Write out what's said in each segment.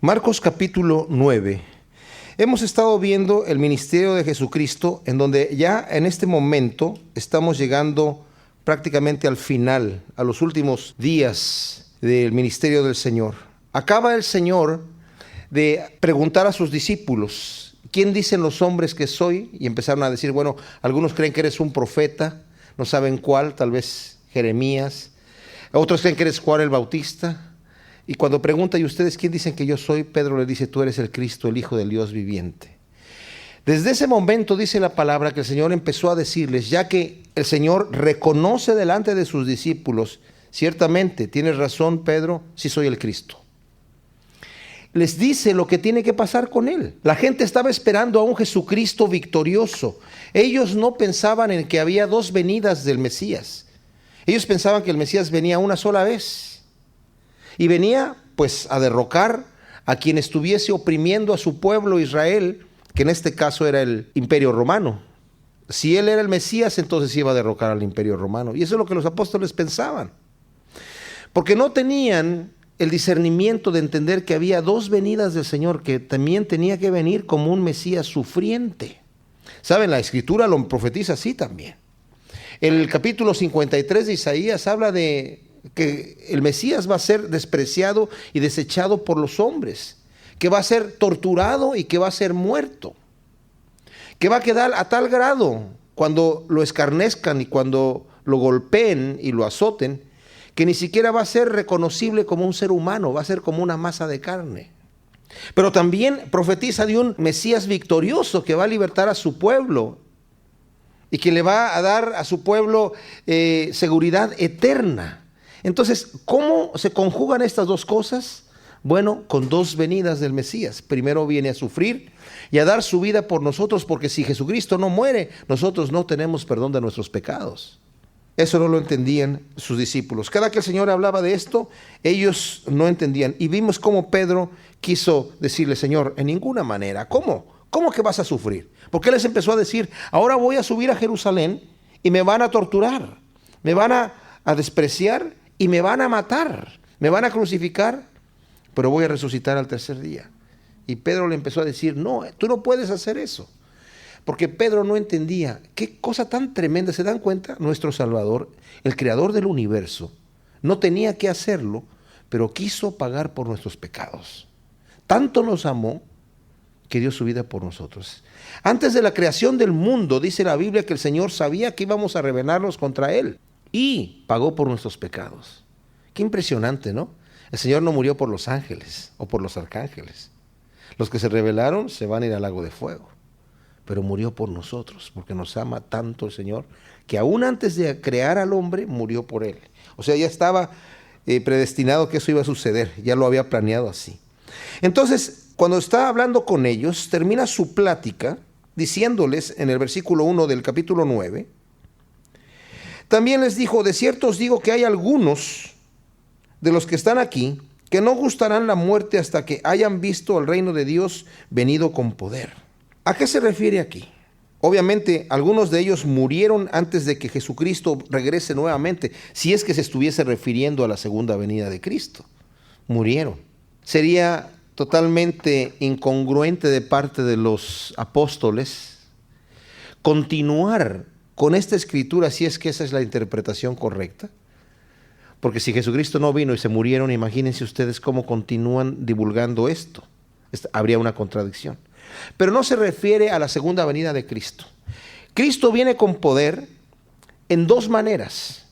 Marcos capítulo 9. Hemos estado viendo el ministerio de Jesucristo, en donde ya en este momento estamos llegando prácticamente al final, a los últimos días del ministerio del Señor. Acaba el Señor de preguntar a sus discípulos: ¿quién dicen los hombres que soy? Y empezaron a decir, bueno, algunos creen que eres un profeta, no saben cuál, tal vez Jeremías. Otros creen que eres Juan el Bautista. Y cuando pregunta, ¿y ustedes quién dicen que yo soy? Pedro le dice, tú eres el Cristo, el Hijo del Dios viviente. Desde ese momento dice la palabra que el Señor empezó a decirles, ya que el Señor reconoce delante de sus discípulos, ciertamente, tienes razón Pedro, sí soy el Cristo. Les dice lo que tiene que pasar con él. La gente estaba esperando a un Jesucristo victorioso. Ellos no pensaban en que había dos venidas del Mesías. Ellos pensaban que el Mesías venía una sola vez. Y venía pues a derrocar a quien estuviese oprimiendo a su pueblo Israel, que en este caso era el Imperio Romano. Si él era el Mesías, entonces iba a derrocar al Imperio Romano. Y eso es lo que los apóstoles pensaban. Porque no tenían el discernimiento de entender que había dos venidas del Señor, que también tenía que venir como un Mesías sufriente. ¿Saben? La Escritura lo profetiza así también. El capítulo 53 de Isaías habla de que el Mesías va a ser despreciado y desechado por los hombres, que va a ser torturado y que va a ser muerto, que va a quedar a tal grado cuando lo escarnezcan y cuando lo golpeen y lo azoten, que ni siquiera va a ser reconocible como un ser humano, va a ser como una masa de carne. Pero también profetiza de un Mesías victorioso que va a libertar a su pueblo y que le va a dar a su pueblo seguridad eterna. Entonces, ¿cómo se conjugan estas dos cosas? Bueno, con dos venidas del Mesías. Primero viene a sufrir y a dar su vida por nosotros, porque si Jesucristo no muere, nosotros no tenemos perdón de nuestros pecados. Eso no lo entendían sus discípulos. Cada que el Señor hablaba de esto, ellos no entendían. Y vimos cómo Pedro quiso decirle, Señor, en ninguna manera. ¿Cómo? ¿Cómo que vas a sufrir? Porque él les empezó a decir, ahora voy a subir a Jerusalén y me van a torturar, me van a despreciar y me van a matar, me van a crucificar, pero voy a resucitar al tercer día. Y Pedro le empezó a decir, no, tú no puedes hacer eso. Porque Pedro no entendía qué cosa tan tremenda. ¿Se dan cuenta? Nuestro Salvador, el creador del universo, no tenía que hacerlo, pero quiso pagar por nuestros pecados. Tanto nos amó que dio su vida por nosotros. Antes de la creación del mundo, dice la Biblia que el Señor sabía que íbamos a rebelarnos contra Él y pagó por nuestros pecados. Qué impresionante, ¿no? El Señor no murió por los ángeles o por los arcángeles. Los que se rebelaron se van a ir al lago de fuego. Pero murió por nosotros, porque nos ama tanto el Señor, que aún antes de crear al hombre, murió por él. O sea, ya estaba predestinado que eso iba a suceder, ya lo había planeado así. Entonces, cuando está hablando con ellos, termina su plática diciéndoles en el versículo 1 del capítulo 9, también les dijo, de cierto os digo que hay algunos de los que están aquí que no gustarán la muerte hasta que hayan visto el reino de Dios venido con poder. ¿A qué se refiere aquí? Obviamente, algunos de ellos murieron antes de que Jesucristo regrese nuevamente, si es que se estuviese refiriendo a la segunda venida de Cristo. Murieron. Sería totalmente incongruente de parte de los apóstoles continuar con esta escritura, si es que esa es la interpretación correcta. Porque si Jesucristo no vino y se murieron, imagínense ustedes cómo continúan divulgando esto. Habría una contradicción. Pero no se refiere a la segunda venida de Cristo. Cristo viene con poder en dos maneras.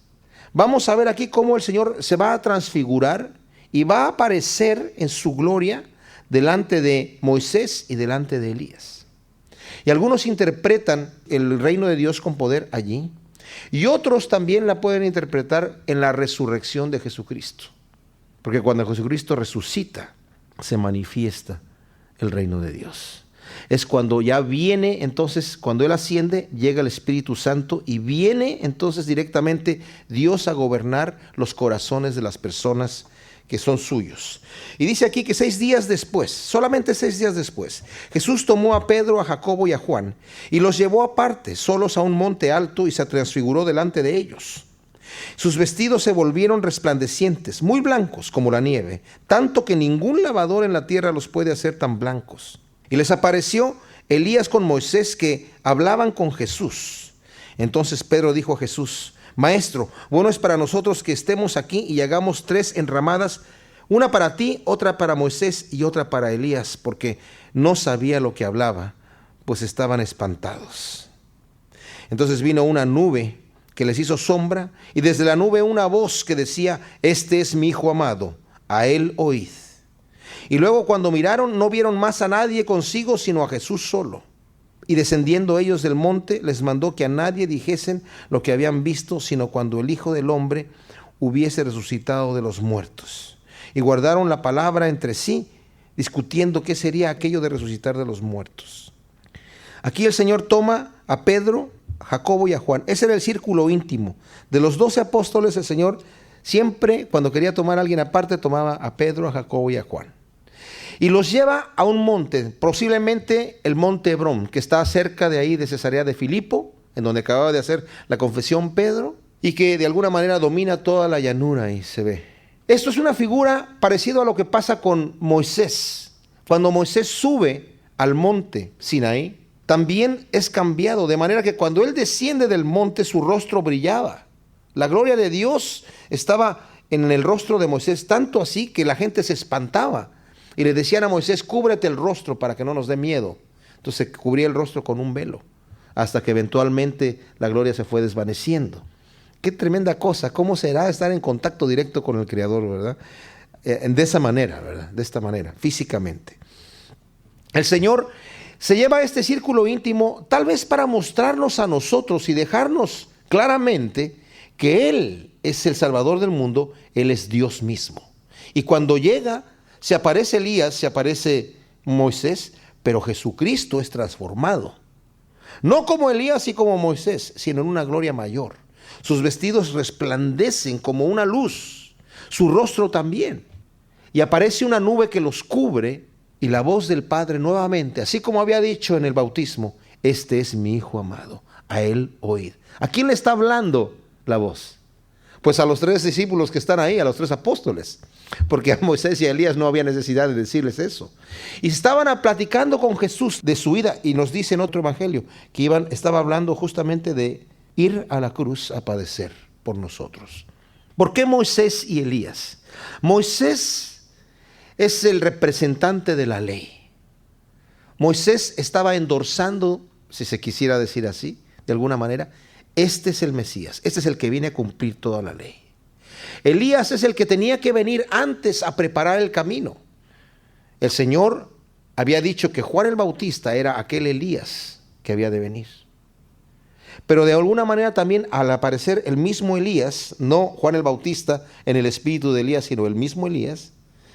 Vamos a ver aquí cómo el Señor se va a transfigurar y va a aparecer en su gloria delante de Moisés y delante de Elías. Y algunos interpretan el reino de Dios con poder allí, y otros también la pueden interpretar en la resurrección de Jesucristo. Porque cuando Jesucristo resucita, se manifiesta el reino de Dios. Es cuando ya viene, entonces, cuando Él asciende, llega el Espíritu Santo y viene entonces directamente Dios a gobernar los corazones de las personas que son suyos. Y dice aquí que 6 días después, solamente 6 días después, Jesús tomó a Pedro, a Jacobo y a Juan y los llevó aparte, solos a un monte alto, y se transfiguró delante de ellos. Sus vestidos se volvieron resplandecientes, muy blancos como la nieve, tanto que ningún lavador en la tierra los puede hacer tan blancos. Y les apareció Elías con Moisés, que hablaban con Jesús. Entonces Pedro dijo a Jesús: Maestro, bueno es para nosotros que estemos aquí y hagamos 3 enramadas, una para ti, otra para Moisés y otra para Elías, porque no sabía lo que hablaba, pues estaban espantados. Entonces vino una nube que les hizo sombra, y desde la nube una voz que decía: Este es mi Hijo amado, a él oíd. Y luego cuando miraron, no vieron más a nadie consigo, sino a Jesús solo. Y descendiendo ellos del monte, les mandó que a nadie dijesen lo que habían visto, sino cuando el Hijo del Hombre hubiese resucitado de los muertos. Y guardaron la palabra entre sí, discutiendo qué sería aquello de resucitar de los muertos. Aquí el Señor toma a Pedro, a Jacobo y a Juan. Ese era el círculo íntimo. De los 12 apóstoles, el Señor siempre, cuando quería tomar a alguien aparte, tomaba a Pedro, a Jacobo y a Juan. Y los lleva a un monte, posiblemente el monte Hebrón, que está cerca de ahí de Cesarea de Filipo, en donde acababa de hacer la confesión Pedro, y que de alguna manera domina toda la llanura y se ve. Esto es una figura parecida a lo que pasa con Moisés. Cuando Moisés sube al monte Sinaí, también es cambiado, de manera que cuando él desciende del monte, su rostro brillaba. La gloria de Dios estaba en el rostro de Moisés, tanto así que la gente se espantaba. Y le decían a Moisés: cúbrete el rostro para que no nos dé miedo. Entonces se cubría el rostro con un velo, hasta que eventualmente la gloria se fue desvaneciendo. Qué tremenda cosa. ¿Cómo será estar en contacto directo con el Creador, verdad? De esa manera, ¿verdad? De esta manera, físicamente. El Señor se lleva a este círculo íntimo tal vez para mostrarnos a nosotros y dejarnos claramente que Él es el Salvador del mundo, Él es Dios mismo. Y cuando llega, se aparece Elías, se aparece Moisés, pero Jesucristo es transformado. No como Elías y como Moisés, sino en una gloria mayor. Sus vestidos resplandecen como una luz, su rostro también. Y aparece una nube que los cubre, y la voz del Padre nuevamente, así como había dicho en el bautismo: Este es mi Hijo amado, a él oíd. ¿A quién le está hablando la voz? Pues a los 3 discípulos que están ahí, a los 3 apóstoles. Porque a Moisés y a Elías no había necesidad de decirles eso. Y estaban platicando con Jesús de su vida, y nos dice en otro evangelio que estaba hablando justamente de ir a la cruz a padecer por nosotros. ¿Por qué Moisés y Elías? Moisés es el representante de la ley. Moisés estaba endorsando, si se quisiera decir así, de alguna manera: este es el Mesías, este es el que viene a cumplir toda la ley. Elías es el que tenía que venir antes a preparar el camino. El Señor había dicho que Juan el Bautista era aquel Elías que había de venir. Pero de alguna manera también, al aparecer el mismo Elías, no Juan el Bautista en el espíritu de Elías, sino el mismo Elías,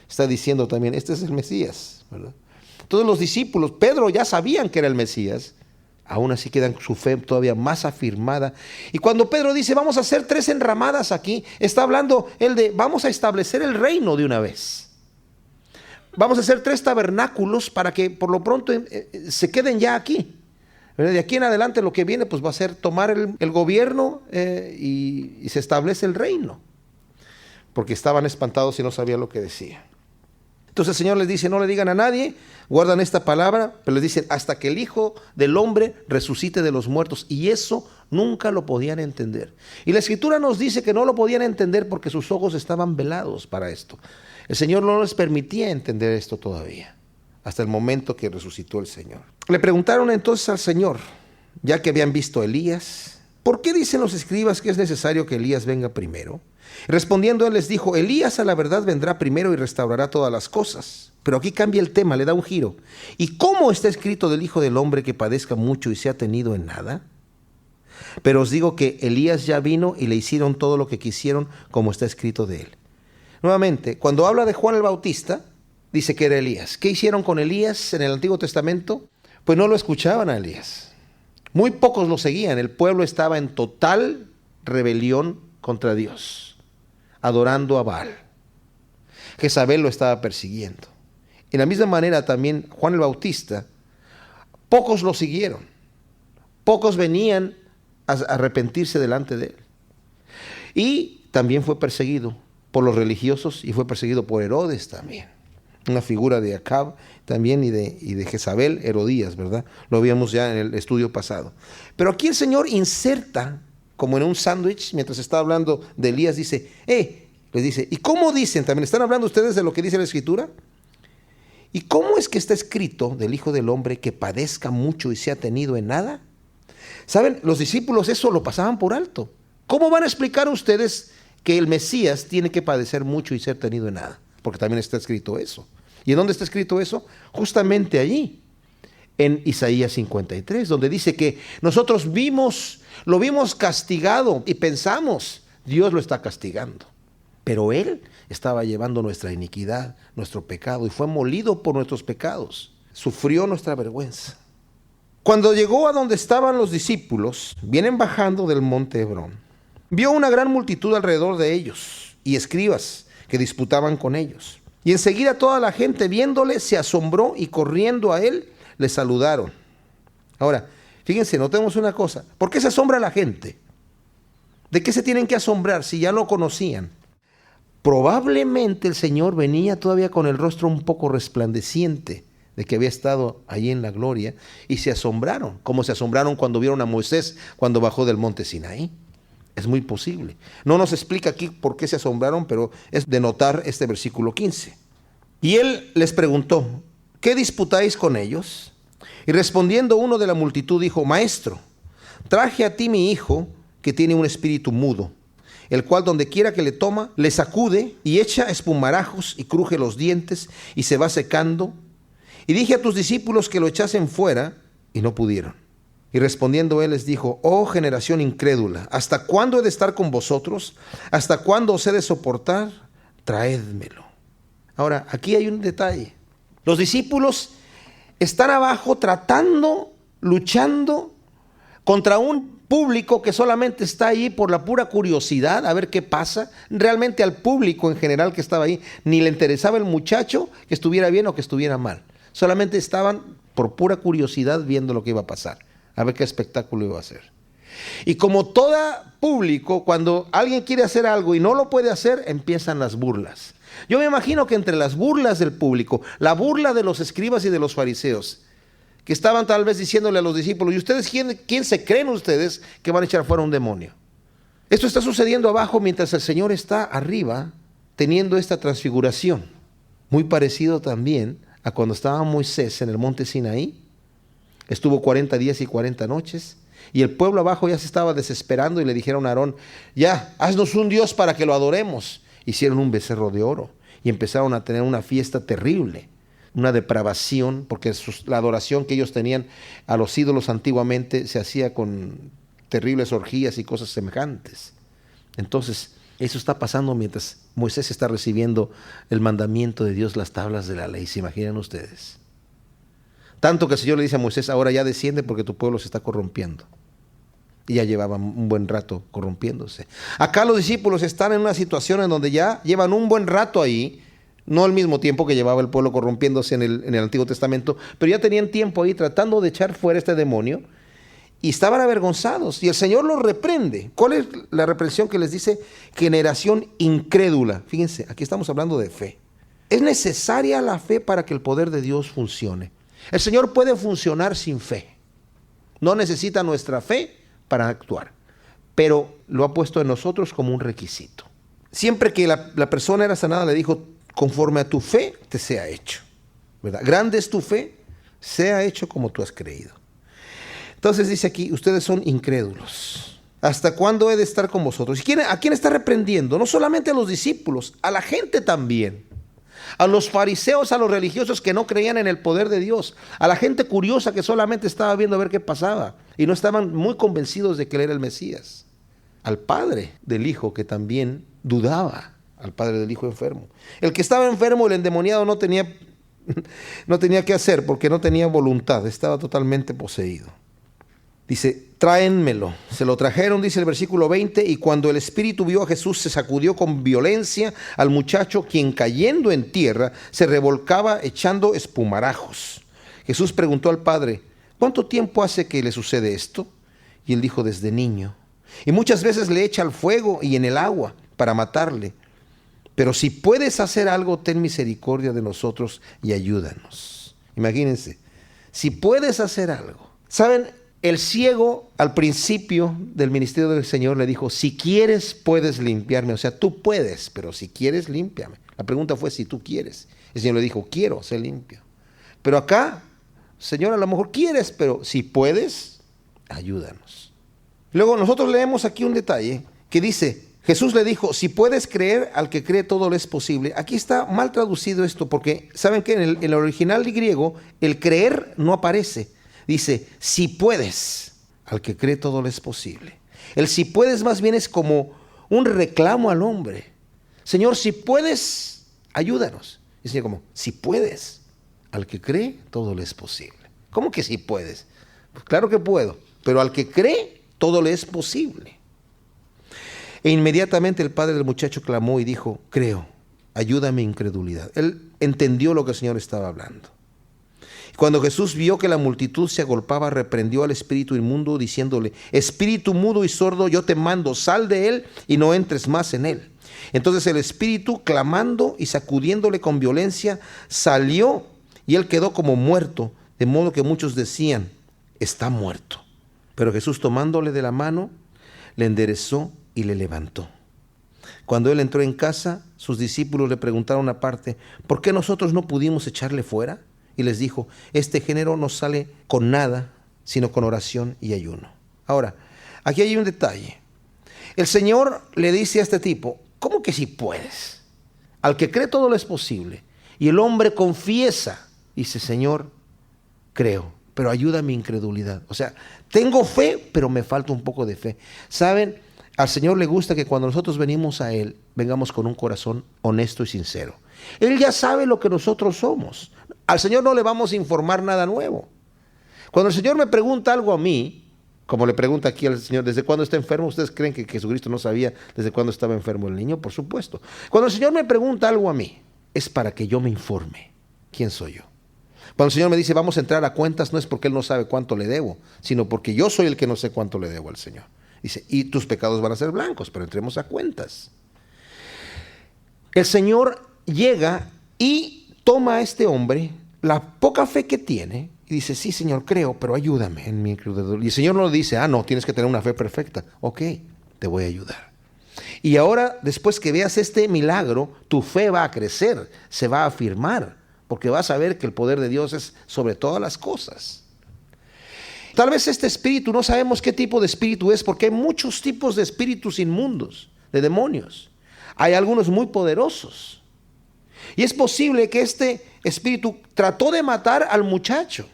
está diciendo también: este es el Mesías, ¿verdad? Todos los discípulos, Pedro, ya sabían que era el Mesías. Aún así quedan su fe todavía más afirmada. Y cuando Pedro dice: vamos a hacer 3 enramadas aquí, está hablando él de: vamos a establecer el reino de una vez. Vamos a hacer 3 tabernáculos para que por lo pronto se queden ya aquí. De aquí en adelante lo que viene pues va a ser tomar el gobierno y se establece el reino. Porque estaban espantados y no sabían lo que decía. Entonces el Señor les dice: no le digan a nadie, guardan esta palabra, pero les dicen: hasta que el Hijo del Hombre resucite de los muertos. Y eso nunca lo podían entender. Y la Escritura nos dice que no lo podían entender porque sus ojos estaban velados para esto. El Señor no les permitía entender esto todavía, hasta el momento que resucitó el Señor. Le preguntaron entonces al Señor, ya que habían visto a Elías: ¿por qué dicen los escribas que es necesario que Elías venga primero? Respondiendo él les dijo: Elías a la verdad vendrá primero y restaurará todas las cosas. Pero aquí cambia el tema, le da un giro. ¿Y cómo está escrito del Hijo del Hombre que padezca mucho y sea tenido en nada? Pero os digo que Elías ya vino y le hicieron todo lo que quisieron, como está escrito de él. Nuevamente, cuando habla de Juan el Bautista, dice que era Elías. ¿Qué hicieron con Elías en el Antiguo Testamento? Pues no lo escuchaban a Elías. Muy pocos lo seguían. El pueblo estaba en total rebelión contra Dios, adorando a Baal. Jezabel lo estaba persiguiendo. De la misma manera también Juan el Bautista, pocos lo siguieron. Pocos venían a arrepentirse delante de él. Y también fue perseguido por los religiosos y fue perseguido por Herodes también. Una figura de Acab también y de Jezabel, Herodías, ¿verdad? Lo vimos ya en el estudio pasado. Pero aquí el Señor inserta, como en un sándwich, mientras está hablando de Elías, dice, les dice, ¿y cómo dicen? ¿También están hablando ustedes de lo que dice la Escritura? ¿Y cómo es que está escrito del Hijo del Hombre que padezca mucho y sea tenido en nada? ¿Saben? Los discípulos eso lo pasaban por alto. ¿Cómo van a explicar ustedes que el Mesías tiene que padecer mucho y ser tenido en nada? Porque también está escrito eso. ¿Y en dónde está escrito eso? Justamente allí, en Isaías 53, donde dice que nosotros lo vimos castigado y pensamos, Dios lo está castigando. Pero Él estaba llevando nuestra iniquidad, nuestro pecado, y fue molido por nuestros pecados. Sufrió nuestra vergüenza. Cuando llegó a donde estaban los discípulos, vienen bajando del monte Hebrón, vio una gran multitud alrededor de ellos y escribas que disputaban con ellos. Y enseguida toda la gente viéndole se asombró y corriendo a él le saludaron. Ahora, fíjense, notemos una cosa. ¿Por qué se asombra la gente? ¿De qué se tienen que asombrar si ya lo conocían? Probablemente el Señor venía todavía con el rostro un poco resplandeciente de que había estado allí en la gloria, y se asombraron, como se asombraron cuando vieron a Moisés cuando bajó del monte Sinaí. Es muy posible. No nos explica aquí por qué se asombraron, pero es de notar este versículo 15. Y él les preguntó, ¿qué disputáis con ellos? Y respondiendo uno de la multitud dijo, Maestro, traje a ti mi hijo que tiene un espíritu mudo, el cual donde quiera que le toma, le sacude y echa espumarajos y cruje los dientes y se va secando. Y dije a tus discípulos que lo echasen fuera y no pudieron. Y respondiendo él les dijo, oh generación incrédula, ¿hasta cuándo he de estar con vosotros? ¿Hasta cuándo os he de soportar? Traédmelo. Ahora, aquí hay un detalle. Los discípulos están abajo tratando, luchando contra un público que solamente está ahí por la pura curiosidad, a ver qué pasa. Realmente al público en general que estaba ahí ni le interesaba el muchacho que estuviera bien o que estuviera mal. Solamente estaban por pura curiosidad viendo lo que iba a pasar, a ver qué espectáculo iba a hacer. Y como todo público, cuando alguien quiere hacer algo y no lo puede hacer, empiezan las burlas. Yo me imagino que entre las burlas del público, la burla de los escribas y de los fariseos, que estaban tal vez diciéndole a los discípulos, ¿y ustedes quién se creen ustedes que van a echar fuera un demonio? Esto está sucediendo abajo mientras el Señor está arriba teniendo esta transfiguración. Muy parecido también a cuando estaba Moisés en el monte Sinaí. Estuvo 40 días y 40 noches. Y el pueblo abajo ya se estaba desesperando y le dijeron a Aarón, ya, haznos un Dios para que lo adoremos. Hicieron un becerro de oro y empezaron a tener una fiesta terrible, una depravación, porque la adoración que ellos tenían a los ídolos antiguamente se hacía con terribles orgías y cosas semejantes. Entonces, eso está pasando mientras Moisés está recibiendo el mandamiento de Dios, las tablas de la ley. ¿Se imaginan ustedes? Tanto que el Señor le dice a Moisés, ahora ya desciende porque tu pueblo se está corrompiendo. Y ya llevaban un buen rato corrompiéndose. Acá los discípulos están en una situación en donde ya llevan un buen rato ahí, no al mismo tiempo que llevaba el pueblo corrompiéndose en el Antiguo Testamento, pero ya tenían tiempo ahí tratando de echar fuera este demonio y estaban avergonzados. Y el Señor los reprende. ¿Cuál es la reprensión que les dice? Generación incrédula. Fíjense, aquí estamos hablando de fe. Es necesaria la fe para que el poder de Dios funcione. El Señor puede funcionar sin fe. No necesita nuestra fe para actuar, pero lo ha puesto en nosotros como un requisito. Siempre que la persona era sanada, le dijo, conforme a tu fe te sea hecho, ¿verdad? Grande es tu fe, sea hecho como tú has creído. Entonces dice aquí, ustedes son incrédulos. ¿Hasta cuándo he de estar con vosotros? ¿Y a quién está reprendiendo? No solamente a los discípulos, a la gente también. A los fariseos, a los religiosos que no creían en el poder de Dios, a la gente curiosa que solamente estaba viendo a ver qué pasaba y no estaban muy convencidos de que él era el Mesías, al padre del hijo que también dudaba, al padre del hijo enfermo. El que estaba enfermo, el endemoniado, no tenía qué hacer porque no tenía voluntad, estaba totalmente poseído. Dice, tráenmelo. Se lo trajeron, dice el versículo 20, y cuando el espíritu vio a Jesús, se sacudió con violencia al muchacho, quien cayendo en tierra, se revolcaba echando espumarajos. Jesús preguntó al padre, ¿cuánto tiempo hace que le sucede esto? Y él dijo, desde niño. Y muchas veces le echa al fuego y en el agua para matarle. Pero si puedes hacer algo, ten misericordia de nosotros y ayúdanos. Imagínense, si puedes hacer algo. ¿Saben? El ciego al principio del ministerio del Señor le dijo, si quieres puedes limpiarme. O sea, tú puedes, pero si quieres, límpiame. La pregunta fue si tú quieres. El Señor le dijo, quiero ser limpio. Pero acá, Señor, a lo mejor quieres, pero si puedes, ayúdanos. Luego nosotros leemos aquí un detalle que dice, Jesús le dijo, si puedes creer, al que cree todo le es posible. Aquí está mal traducido esto porque, ¿saben qué? En el original griego, el creer no aparece. Dice, si puedes, al que cree todo le es posible. El si puedes más bien es como un reclamo al hombre. Señor, si puedes, ayúdanos. Y el Señor como, si puedes, al que cree todo le es posible. ¿Cómo que si puedes? Pues claro que puedo, pero al que cree todo le es posible. E inmediatamente el padre del muchacho clamó y dijo, creo, ayuda a mi incredulidad. Él entendió lo que el Señor estaba hablando. Cuando Jesús vio que la multitud se agolpaba, reprendió al espíritu inmundo, diciéndole, espíritu mudo y sordo, yo te mando, sal de él y no entres más en él. Entonces el espíritu, clamando y sacudiéndole con violencia, salió y él quedó como muerto, de modo que muchos decían, está muerto. Pero Jesús, tomándole de la mano, le enderezó y le levantó. Cuando él entró en casa, sus discípulos le preguntaron aparte, ¿por qué nosotros no pudimos echarle fuera? Y les dijo, este género no sale con nada, sino con oración y ayuno. Ahora, aquí hay un detalle. El Señor le dice a este tipo, ¿cómo que si puedes? Al que cree todo lo es posible. Y el hombre confiesa, dice, Señor, creo, pero ayuda a mi incredulidad. O sea, tengo fe, pero me falta un poco de fe. ¿Saben? Al Señor le gusta que cuando nosotros venimos a Él, vengamos con un corazón honesto y sincero. Él ya sabe lo que nosotros somos. Al Señor no le vamos a informar nada nuevo. Cuando el Señor me pregunta algo a mí, como le pregunta aquí al Señor, ¿desde cuándo está enfermo? ¿Ustedes creen que Jesucristo no sabía desde cuándo estaba enfermo el niño? Por supuesto. Cuando el Señor me pregunta algo a mí, es para que yo me informe. ¿Quién soy yo? Cuando el Señor me dice, vamos a entrar a cuentas, no es porque Él no sabe cuánto le debo, sino porque yo soy el que no sé cuánto le debo al Señor. Dice, y tus pecados van a ser blancos, pero entremos a cuentas. El Señor llega y toma a este hombre, la poca fe que tiene, y dice, sí, Señor, creo, pero ayúdame en mi incredulidad. Y el Señor no le dice, no, tienes que tener una fe perfecta. Ok, te voy a ayudar. Y ahora, después que veas este milagro, tu fe va a crecer, se va a afirmar, porque vas a ver que el poder de Dios es sobre todas las cosas. Tal vez este espíritu, no sabemos qué tipo de espíritu es, porque hay muchos tipos de espíritus inmundos, de demonios. Hay algunos muy poderosos. Y es posible que este espíritu trató de matar al muchacho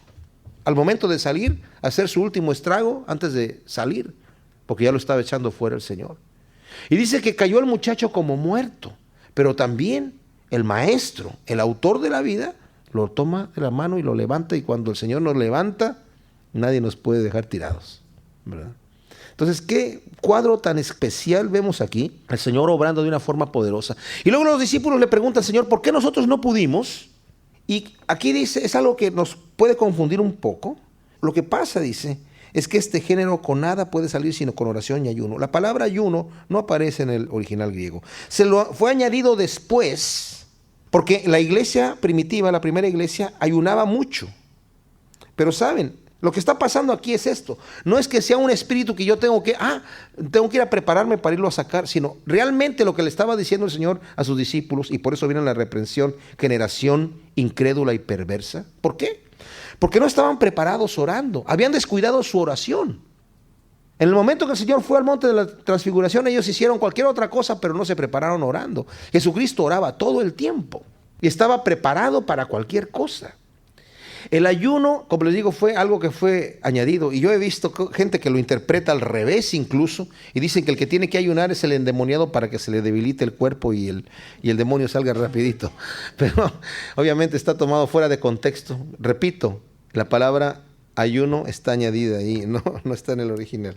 al momento de salir, hacer su último estrago antes de salir, porque ya lo estaba echando fuera el Señor. Y dice que cayó el muchacho como muerto, pero también el maestro, el autor de la vida, lo toma de la mano y lo levanta, y cuando el Señor nos levanta, nadie nos puede dejar tirados, ¿verdad? Entonces, ¿qué cuadro tan especial vemos aquí? El Señor obrando de una forma poderosa. Y luego los discípulos le preguntan al Señor, ¿por qué nosotros no pudimos? Y aquí dice, es algo que nos puede confundir un poco. Lo que pasa, dice, es que este género con nada puede salir sino con oración y ayuno. La palabra ayuno no aparece en el original griego. Se lo fue añadido después, porque la iglesia primitiva, la primera iglesia, ayunaba mucho. Pero saben, lo que está pasando aquí es esto. No es que sea un espíritu que yo tengo que ir a prepararme para irlo a sacar, sino realmente lo que le estaba diciendo el Señor a sus discípulos, y por eso viene la reprensión, generación incrédula y perversa. ¿Por qué? Porque no estaban preparados orando, habían descuidado su oración. En el momento que el Señor fue al monte de la transfiguración, ellos hicieron cualquier otra cosa, pero no se prepararon orando. Jesucristo oraba todo el tiempo y estaba preparado para cualquier cosa. El ayuno, como les digo, fue algo que fue añadido, y yo he visto gente que lo interpreta al revés incluso, y dicen que el que tiene que ayunar es el endemoniado para que se le debilite el cuerpo y el demonio salga rapidito. Pero obviamente está tomado fuera de contexto. Repito, la palabra ayuno está añadida ahí, no está en el original.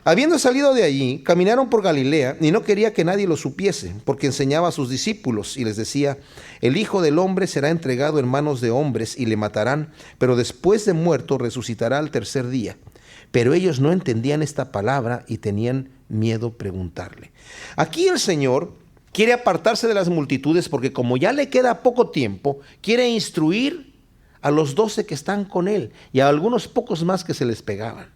Habiendo salido de allí, caminaron por Galilea, y no quería que nadie lo supiese, porque enseñaba a sus discípulos y les decía, el Hijo del Hombre será entregado en manos de hombres y le matarán, pero después de muerto resucitará al tercer día. Pero ellos no entendían esta palabra y tenían miedo preguntarle. Aquí el Señor quiere apartarse de las multitudes porque como ya le queda poco tiempo, quiere instruir a los 12 que están con él y a algunos pocos más que se les pegaban.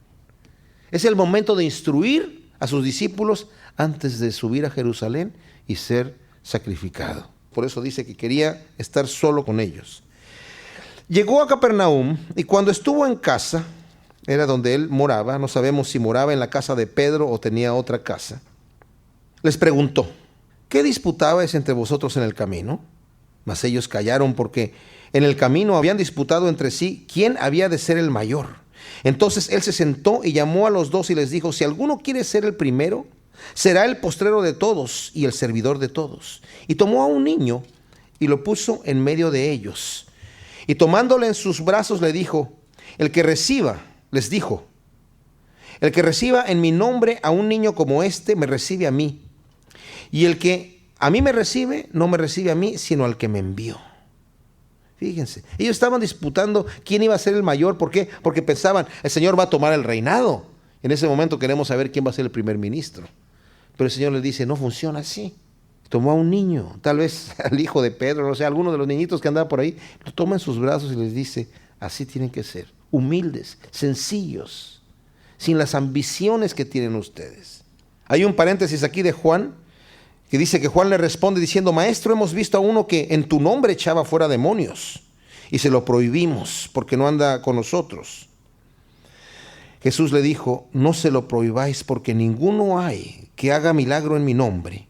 Es el momento de instruir a sus discípulos antes de subir a Jerusalén y ser sacrificado. Por eso dice que quería estar solo con ellos. Llegó a Capernaum y cuando estuvo en casa, era donde él moraba, no sabemos si moraba en la casa de Pedro o tenía otra casa, les preguntó: ¿qué disputabais entre vosotros en el camino? Mas ellos callaron porque en el camino habían disputado entre sí quién había de ser el mayor. Entonces él se sentó y llamó a los 2 y les dijo: si alguno quiere ser el primero, será el postrero de todos y el servidor de todos. Y tomó a un niño y lo puso en medio de ellos. Y tomándole en sus brazos le dijo: el que reciba, les dijo, el que reciba en mi nombre a un niño como este, me recibe a mí. Y el que a mí me recibe, no me recibe a mí, sino al que me envió. Fíjense, ellos estaban disputando quién iba a ser el mayor. ¿Por qué? Porque pensaban, el Señor va a tomar el reinado. En ese momento queremos saber quién va a ser el primer ministro. Pero el Señor les dice, no funciona así. Tomó a un niño, tal vez al hijo de Pedro, no sé, alguno de los niñitos que andaban por ahí, lo toma en sus brazos y les dice, así tienen que ser, humildes, sencillos, sin las ambiciones que tienen ustedes. Hay un paréntesis aquí de Juan, que dice que Juan le responde diciendo, maestro, hemos visto a uno que en tu nombre echaba fuera demonios y se lo prohibimos porque no anda con nosotros. Jesús le dijo, no se lo prohibáis porque ninguno hay que haga milagro en mi nombre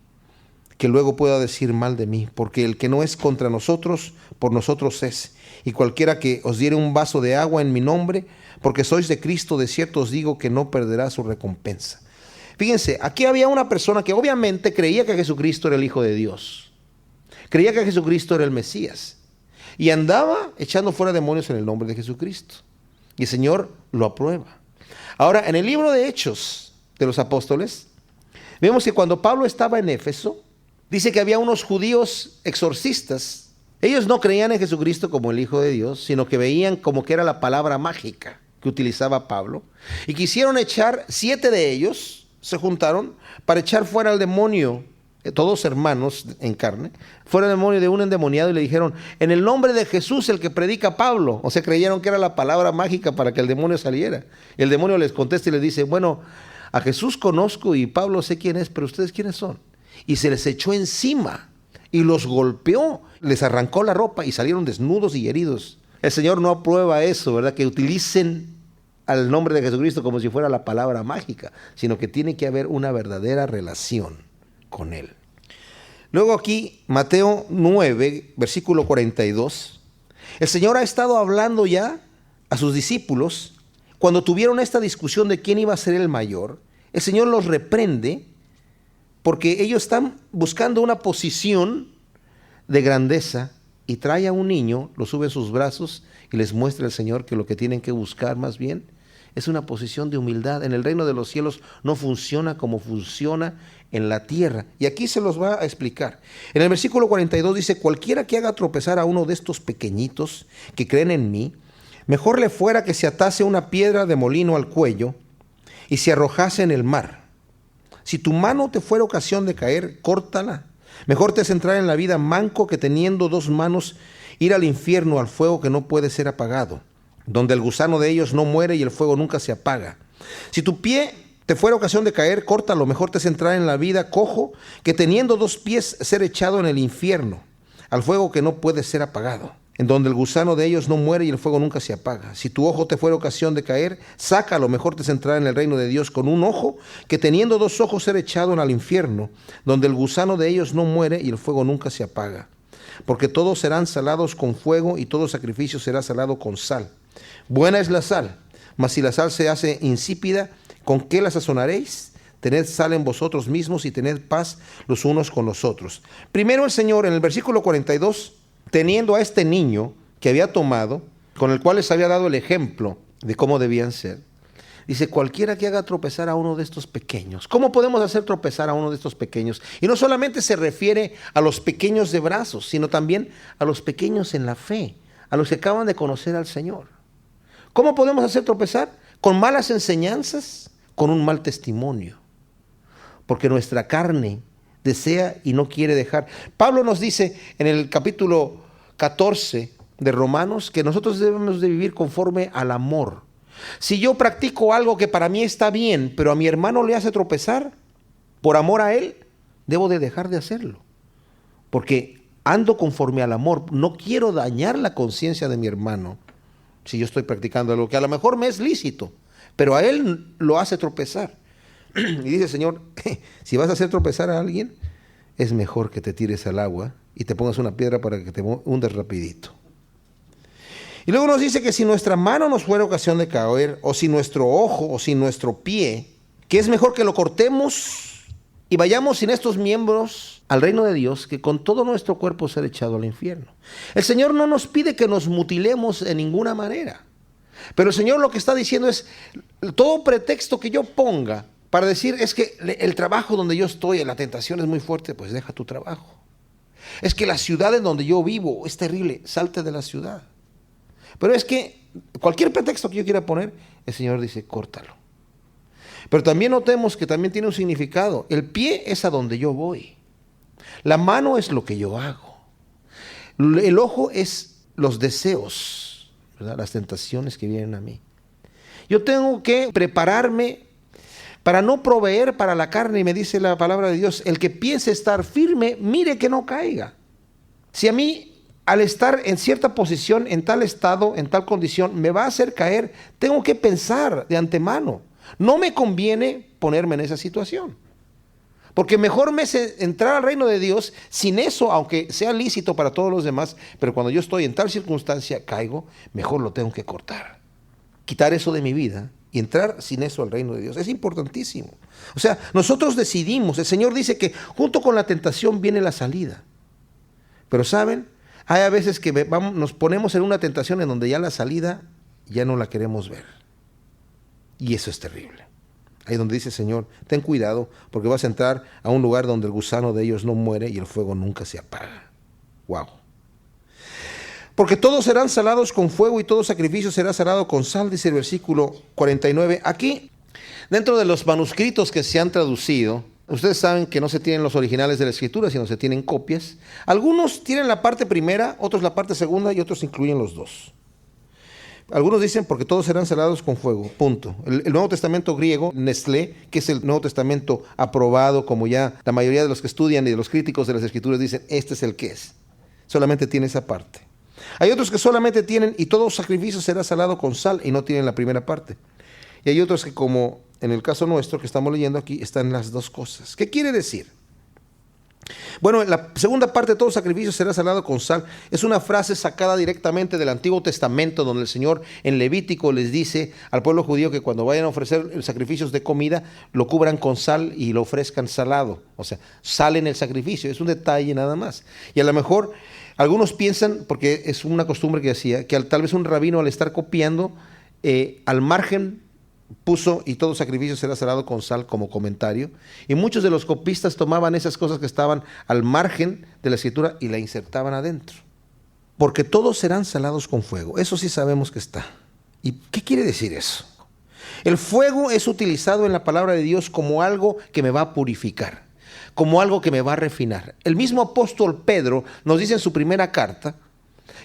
que luego pueda decir mal de mí, porque el que no es contra nosotros, por nosotros es. Y cualquiera que os diere un vaso de agua en mi nombre, porque sois de Cristo, de cierto os digo que no perderá su recompensa. Fíjense, aquí había una persona que obviamente creía que Jesucristo era el Hijo de Dios. Creía que Jesucristo era el Mesías. Y andaba echando fuera demonios en el nombre de Jesucristo. Y el Señor lo aprueba. Ahora, en el libro de Hechos de los Apóstoles, vemos que cuando Pablo estaba en Éfeso, dice que había unos judíos exorcistas. Ellos no creían en Jesucristo como el Hijo de Dios, sino que veían como que era la palabra mágica que utilizaba Pablo. Y quisieron echar, 7 de ellos se juntaron para echar fuera al demonio, todos hermanos en carne, fuera el demonio de un endemoniado y le dijeron, en el nombre de Jesús el que predica Pablo. O sea, creyeron que era la palabra mágica para que el demonio saliera. El demonio les contesta y les dice, bueno, a Jesús conozco y Pablo sé quién es, pero ¿ustedes quiénes son? Y se les echó encima y los golpeó, les arrancó la ropa y salieron desnudos y heridos. El Señor no aprueba eso, ¿verdad? Que utilicen al nombre de Jesucristo como si fuera la palabra mágica, sino que tiene que haber una verdadera relación con Él. Luego aquí, Mateo 9, versículo 42, el Señor ha estado hablando ya a sus discípulos. Cuando tuvieron esta discusión de quién iba a ser el mayor, el Señor los reprende porque ellos están buscando una posición de grandeza y trae a un niño, lo sube en sus brazos y les muestra el Señor que lo que tienen que buscar más bien es una posición de humildad. En el reino de los cielos no funciona como funciona en la tierra. Y aquí se los va a explicar. En el versículo 42 dice, cualquiera que haga tropezar a uno de estos pequeñitos que creen en mí, mejor le fuera que se atase una piedra de molino al cuello y se arrojase en el mar. Si tu mano te fuera ocasión de caer, córtala. Mejor te es entrar en la vida manco que teniendo 2 manos ir al infierno, al fuego que no puede ser apagado, donde el gusano de ellos no muere y el fuego nunca se apaga. Si tu pie te fuera ocasión de caer, córtalo. Mejor te es entrar en la vida cojo que teniendo 2 pies ser echado en el infierno, al fuego que no puede ser apagado, en donde el gusano de ellos no muere y el fuego nunca se apaga. Si tu ojo te fuera ocasión de caer, sácalo. Mejor te es entrar en el reino de Dios con un ojo, que teniendo 2 ojos ser echado en el infierno, donde el gusano de ellos no muere y el fuego nunca se apaga. Porque todos serán salados con fuego y todo sacrificio será salado con sal. Buena es la sal, mas si la sal se hace insípida, ¿con qué la sazonaréis? Tened sal en vosotros mismos y tened paz los unos con los otros. Primero el Señor en el versículo 42, teniendo a este niño que había tomado, con el cual les había dado el ejemplo de cómo debían ser, dice, cualquiera que haga tropezar a uno de estos pequeños. ¿Cómo podemos hacer tropezar a uno de estos pequeños? Y no solamente se refiere a los pequeños de brazos, sino también a los pequeños en la fe, a los que acaban de conocer al Señor. ¿Cómo podemos hacer tropezar? con malas enseñanzas, con un mal testimonio. Porque nuestra carne desea y no quiere dejar. Pablo nos dice en el capítulo 14 de Romanos que nosotros debemos de vivir conforme al amor. Si yo practico algo que para mí está bien, pero a mi hermano le hace tropezar, por amor a él, debo de dejar de hacerlo. Porque ando conforme al amor. No quiero dañar la conciencia de mi hermano si yo estoy practicando algo que a lo mejor me es lícito, pero a él lo hace tropezar. Y dice el Señor, si vas a hacer tropezar a alguien, es mejor que te tires al agua y te pongas una piedra para que te hundas rapidito. Y luego nos dice que si nuestra mano nos fuera ocasión de caer, o si nuestro ojo, o si nuestro pie, que es mejor que lo cortemos y vayamos sin estos miembros al reino de Dios, que con todo nuestro cuerpo ser echado al infierno. El Señor no nos pide que nos mutilemos de ninguna manera, pero el Señor lo que está diciendo es, todo pretexto que yo ponga para decir es que el trabajo donde yo estoy, la tentación es muy fuerte, pues deja tu trabajo. Es que la ciudad en donde yo vivo es terrible, salte de la ciudad. Pero es que cualquier pretexto que yo quiera poner, el Señor dice, córtalo. Pero también notemos que también tiene un significado. El pie es a donde yo voy. La mano es lo que yo hago. El ojo es los deseos, ¿verdad? Las tentaciones que vienen a mí. Yo tengo que prepararme para no proveer para la carne, y me dice la palabra de Dios, el que piense estar firme, mire que no caiga. Si a mí, al estar en cierta posición, en tal estado, en tal condición, me va a hacer caer, tengo que pensar de antemano. No me conviene ponerme en esa situación. Porque mejor me es entrar al reino de Dios sin eso, aunque sea lícito para todos los demás, pero cuando yo estoy en tal circunstancia, caigo, mejor lo tengo que cortar. Quitar eso de mi vida y entrar sin eso al reino de Dios. Es importantísimo. O sea, nosotros decidimos. El Señor dice que junto con la tentación viene la salida. Pero ¿saben? Hay a veces que nos ponemos en una tentación en donde ya la salida ya no la queremos ver. Y eso es terrible. Ahí donde dice el Señor, ten cuidado porque vas a entrar a un lugar donde el gusano de ellos no muere y el fuego nunca se apaga. ¡Wow! Porque todos serán salados con fuego y todo sacrificio será salado con sal, dice el versículo 49. Aquí, dentro de los manuscritos que se han traducido, ustedes saben que no se tienen los originales de la Escritura, sino se tienen copias. Algunos tienen la parte primera, otros la parte segunda y otros incluyen los dos. Algunos dicen porque todos serán salados con fuego, punto. El Nuevo Testamento griego, Nestlé, que es el Nuevo Testamento aprobado, como ya la mayoría de los que estudian y de los críticos de las Escrituras dicen, este es el que es. Solamente tiene esa parte. Hay otros que solamente tienen, y todo sacrificio será salado con sal, y no tienen la primera parte. Y hay otros que, como en el caso nuestro que estamos leyendo aquí, están las dos cosas. ¿Qué quiere decir? Bueno, la segunda parte de todo sacrificio será salado con sal. Es una frase sacada directamente del Antiguo Testamento, donde el Señor en Levítico les dice al pueblo judío que cuando vayan a ofrecer sacrificios de comida, lo cubran con sal y lo ofrezcan salado. O sea, sal en el sacrificio. Es un detalle nada más. Y a lo mejor algunos piensan, porque es una costumbre que hacía, que tal vez un rabino al estar copiando, al margen puso y todo sacrificio será salado con sal como comentario, y muchos de los copistas tomaban esas cosas que estaban al margen de la Escritura y la insertaban adentro. Porque todos serán salados con fuego, eso sí sabemos que está. ¿Y qué quiere decir eso? El fuego es utilizado en la palabra de Dios como algo que me va a purificar, como algo que me va a refinar. El mismo apóstol Pedro nos dice en su primera carta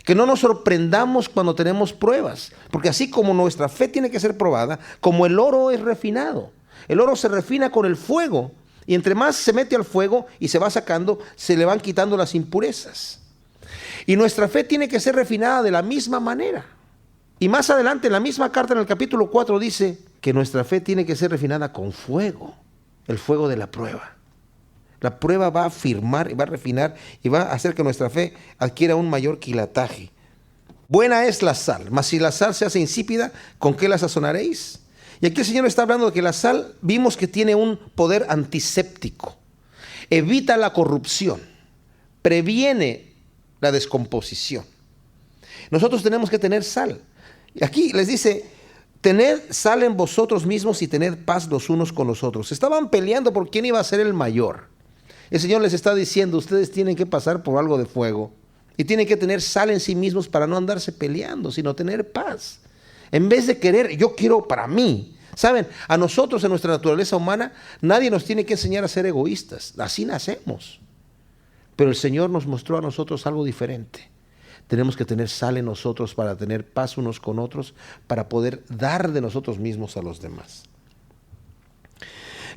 que no nos sorprendamos cuando tenemos pruebas, porque así como nuestra fe tiene que ser probada, como el oro es refinado. El oro se refina con el fuego, y entre más se mete al fuego y se va sacando, se le van quitando las impurezas. Y nuestra fe tiene que ser refinada de la misma manera. Y más adelante en la misma carta, en el capítulo 4, dice que nuestra fe tiene que ser refinada con fuego, el fuego de la prueba. La prueba va a afirmar y va a refinar y va a hacer que nuestra fe adquiera un mayor quilataje. Buena es la sal, mas si la sal se hace insípida, ¿con qué la sazonaréis? Y aquí el Señor está hablando de que la sal, vimos que tiene un poder antiséptico. Evita la corrupción, previene la descomposición. Nosotros tenemos que tener sal. Y aquí les dice, tened sal en vosotros mismos y tened paz los unos con los otros. Estaban peleando por quién iba a ser el mayor. El Señor les está diciendo, ustedes tienen que pasar por algo de fuego y tienen que tener sal en sí mismos para no andarse peleando, sino tener paz. En vez de querer, yo quiero para mí. Saben, a nosotros en nuestra naturaleza humana, nadie nos tiene que enseñar a ser egoístas. Así nacemos. Pero el Señor nos mostró a nosotros algo diferente. Tenemos que tener sal en nosotros para tener paz unos con otros, para poder dar de nosotros mismos a los demás.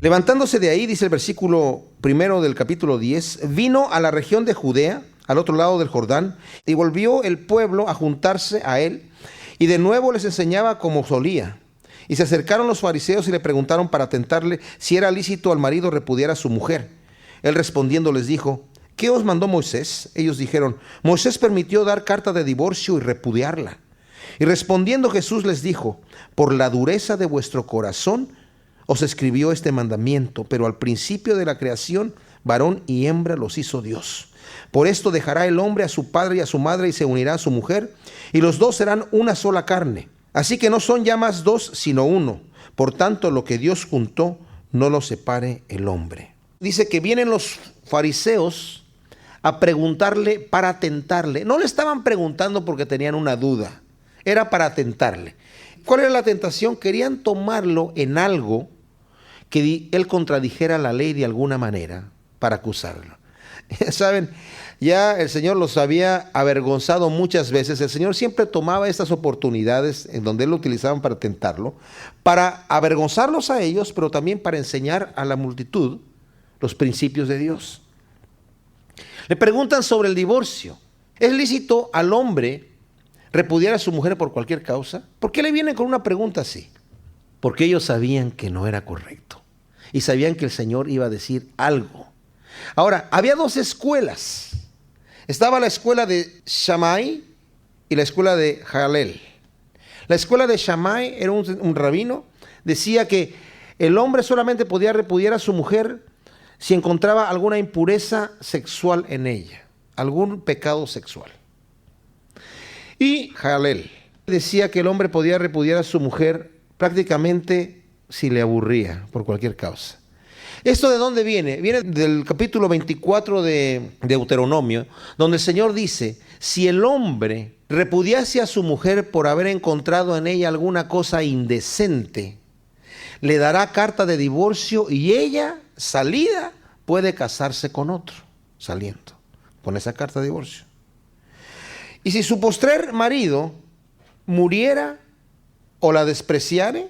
Levantándose de ahí, dice el versículo 1 del capítulo 10, vino a la región de Judea, al otro lado del Jordán, y volvió el pueblo a juntarse a él, y de nuevo les enseñaba como solía. Y se acercaron los fariseos y le preguntaron para tentarle si era lícito al marido repudiar a su mujer. Él respondiendo les dijo: ¿qué os mandó Moisés? Ellos dijeron: Moisés permitió dar carta de divorcio y repudiarla. Y respondiendo Jesús les dijo: por la dureza de vuestro corazón os escribió este mandamiento, pero al principio de la creación, varón y hembra los hizo Dios. Por esto dejará el hombre a su padre y a su madre y se unirá a su mujer, y los dos serán una sola carne. Así que no son ya más dos, sino uno. Por tanto, lo que Dios juntó, no lo separe el hombre. Dice que vienen los fariseos a preguntarle para tentarle. No le estaban preguntando porque tenían una duda, era para tentarle. ¿Cuál era la tentación? Querían tomarlo en algo que él contradijera la ley de alguna manera para acusarlo. Saben, ya el Señor los había avergonzado muchas veces. El Señor siempre tomaba estas oportunidades en donde Él lo utilizaban para tentarlo, para avergonzarlos a ellos, pero también para enseñar a la multitud los principios de Dios. Le preguntan sobre el divorcio. ¿Es lícito al hombre repudiar a su mujer por cualquier causa? ¿Por qué le vienen con una pregunta así? Porque ellos sabían que no era correcto y sabían que el Señor iba a decir algo. Ahora, había dos escuelas. Estaba la escuela de Shammai y la escuela de Jalel. La escuela de Shammai era un rabino. Decía que el hombre solamente podía repudiar a su mujer si encontraba alguna impureza sexual en ella, algún pecado sexual. Y Jalel decía que el hombre podía repudiar a su mujer prácticamente si le aburría por cualquier causa. ¿Esto de dónde viene? Viene del capítulo 24 de Deuteronomio, donde el Señor dice: si el hombre repudiase a su mujer por haber encontrado en ella alguna cosa indecente, le dará carta de divorcio y ella, salida, puede casarse con otro, saliendo, con esa carta de divorcio. Y si su postrer marido muriera o la despreciare,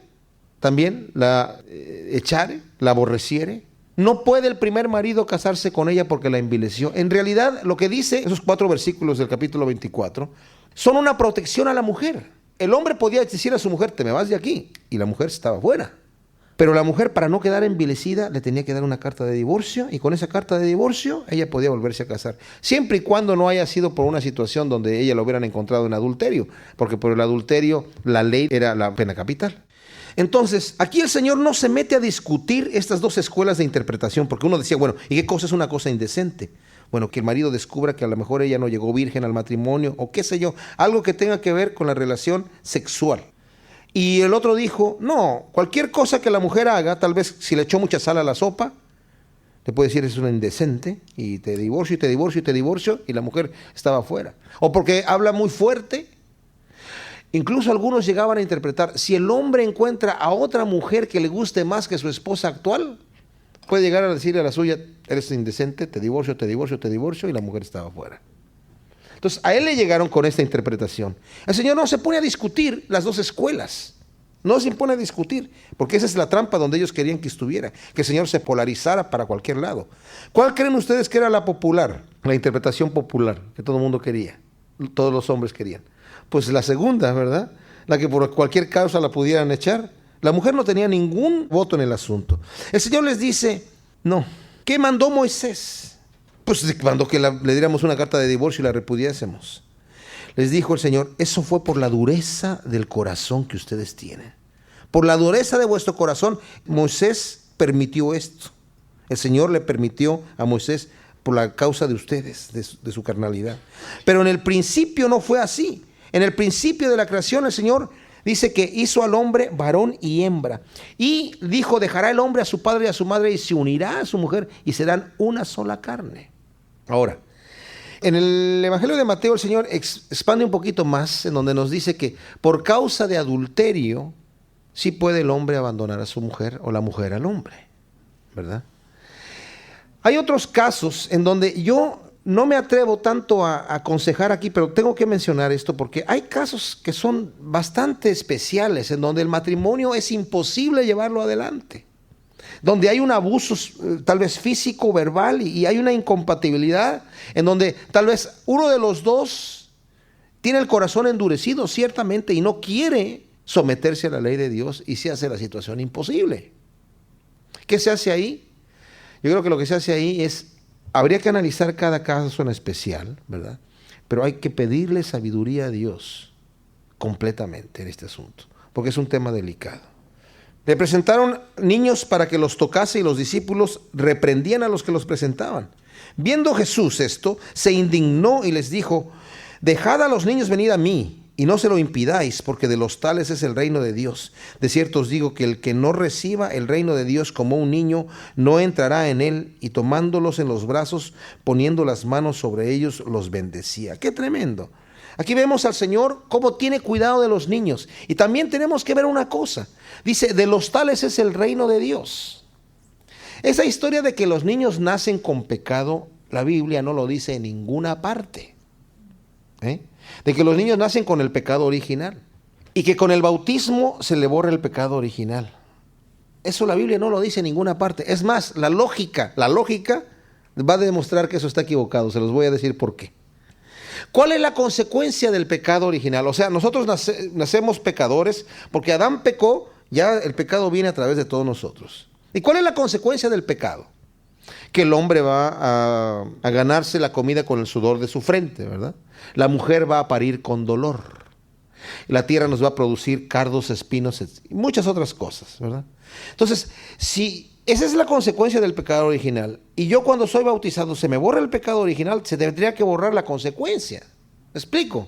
también la echare, la aborreciere, no puede el primer marido casarse con ella porque la envileció. En realidad, lo que dice esos 4 versículos del capítulo 24 son una protección a la mujer. El hombre podía decir a su mujer: te me vas de aquí, y la mujer estaba fuera. Pero la mujer, para no quedar envilecida, le tenía que dar una carta de divorcio, y con esa carta de divorcio ella podía volverse a casar, siempre y cuando no haya sido por una situación donde ella lo hubieran encontrado en adulterio, porque por el adulterio la ley era la pena capital. Entonces, aquí el Señor no se mete a discutir estas dos escuelas de interpretación, porque uno decía: bueno, ¿y qué cosa es una cosa indecente? Bueno, que el marido descubra que a lo mejor ella no llegó virgen al matrimonio, o qué sé yo, algo que tenga que ver con la relación sexual. Y el otro dijo: no, cualquier cosa que la mujer haga, tal vez si le echó mucha sal a la sopa, le puede decir: es una indecente, y te divorcio, y te divorcio, y te divorcio, y la mujer estaba fuera. O porque habla muy fuerte. Incluso algunos llegaban a interpretar: si el hombre encuentra a otra mujer que le guste más que su esposa actual, puede llegar a decirle a la suya: eres indecente, te divorcio, te divorcio, te divorcio, y la mujer estaba fuera. Entonces a él le llegaron con esta interpretación. El Señor no se pone a discutir las dos escuelas, no se pone a discutir, porque esa es la trampa donde ellos querían que estuviera, que el Señor se polarizara para cualquier lado. ¿Cuál creen ustedes que era la popular, la interpretación popular que todo el mundo quería, todos los hombres querían? Pues la segunda, ¿verdad? La que por cualquier causa la pudieran echar. La mujer no tenía ningún voto en el asunto. El Señor les dice: no. ¿Qué mandó Moisés? Pues mandó que le diéramos una carta de divorcio y la repudiásemos. Les dijo el Señor: eso fue por la dureza del corazón que ustedes tienen. Por la dureza de vuestro corazón, Moisés permitió esto. El Señor le permitió a Moisés por la causa de ustedes, de su carnalidad. Pero en el principio no fue así. En el principio de la creación el Señor dice que hizo al hombre varón y hembra. Y dijo: dejará el hombre a su padre y a su madre y se unirá a su mujer y serán una sola carne. Ahora, En el Evangelio de Mateo el Señor expande un poquito más, en donde nos dice que por causa de adulterio sí puede el hombre abandonar a su mujer o la mujer al hombre, ¿verdad? Hay otros casos en donde yo no me atrevo tanto a aconsejar aquí, pero tengo que mencionar esto porque hay casos que son bastante especiales, en donde el matrimonio es imposible llevarlo adelante, donde hay un abuso tal vez físico, verbal, y hay una incompatibilidad, en donde tal vez uno de los dos tiene el corazón endurecido ciertamente y no quiere someterse a la ley de Dios, y se hace la situación imposible. ¿Qué se hace ahí? Yo creo que lo que se hace ahí es, habría que analizar cada caso en especial, ¿verdad? Pero hay que pedirle sabiduría a Dios completamente en este asunto, porque es un tema delicado. Le presentaron niños para que los tocase y los discípulos reprendían a los que los presentaban. Viendo Jesús esto, se indignó y les dijo: dejad a los niños venir a mí y no se lo impidáis, porque de los tales es el reino de Dios. De cierto os digo que el que no reciba el reino de Dios como un niño, no entrará en él. Y tomándolos en los brazos, poniendo las manos sobre ellos, los bendecía. ¡Qué tremendo! Aquí vemos al Señor cómo tiene cuidado de los niños. Y también tenemos que ver una cosa. Dice, de los tales es el reino de Dios. Esa historia de que los niños nacen con pecado, la Biblia no lo dice en ninguna parte. De que los niños nacen con el pecado original y que con el bautismo se le borra el pecado original. Eso la Biblia no lo dice en ninguna parte. Es más, la lógica va a demostrar que eso está equivocado. Se los voy a decir por qué. ¿Cuál es la consecuencia del pecado original? O sea, nosotros nacemos pecadores porque Adán pecó, ya el pecado viene a través de todos nosotros. ¿Y cuál es la consecuencia del pecado? Que el hombre va a ganarse la comida con el sudor de su frente, ¿verdad? La mujer va a parir con dolor. La tierra nos va a producir cardos, espinos y muchas otras cosas, ¿verdad? Entonces, si esa es la consecuencia del pecado original, y yo cuando soy bautizado se me borra el pecado original, se tendría que borrar la consecuencia. ¿Me explico?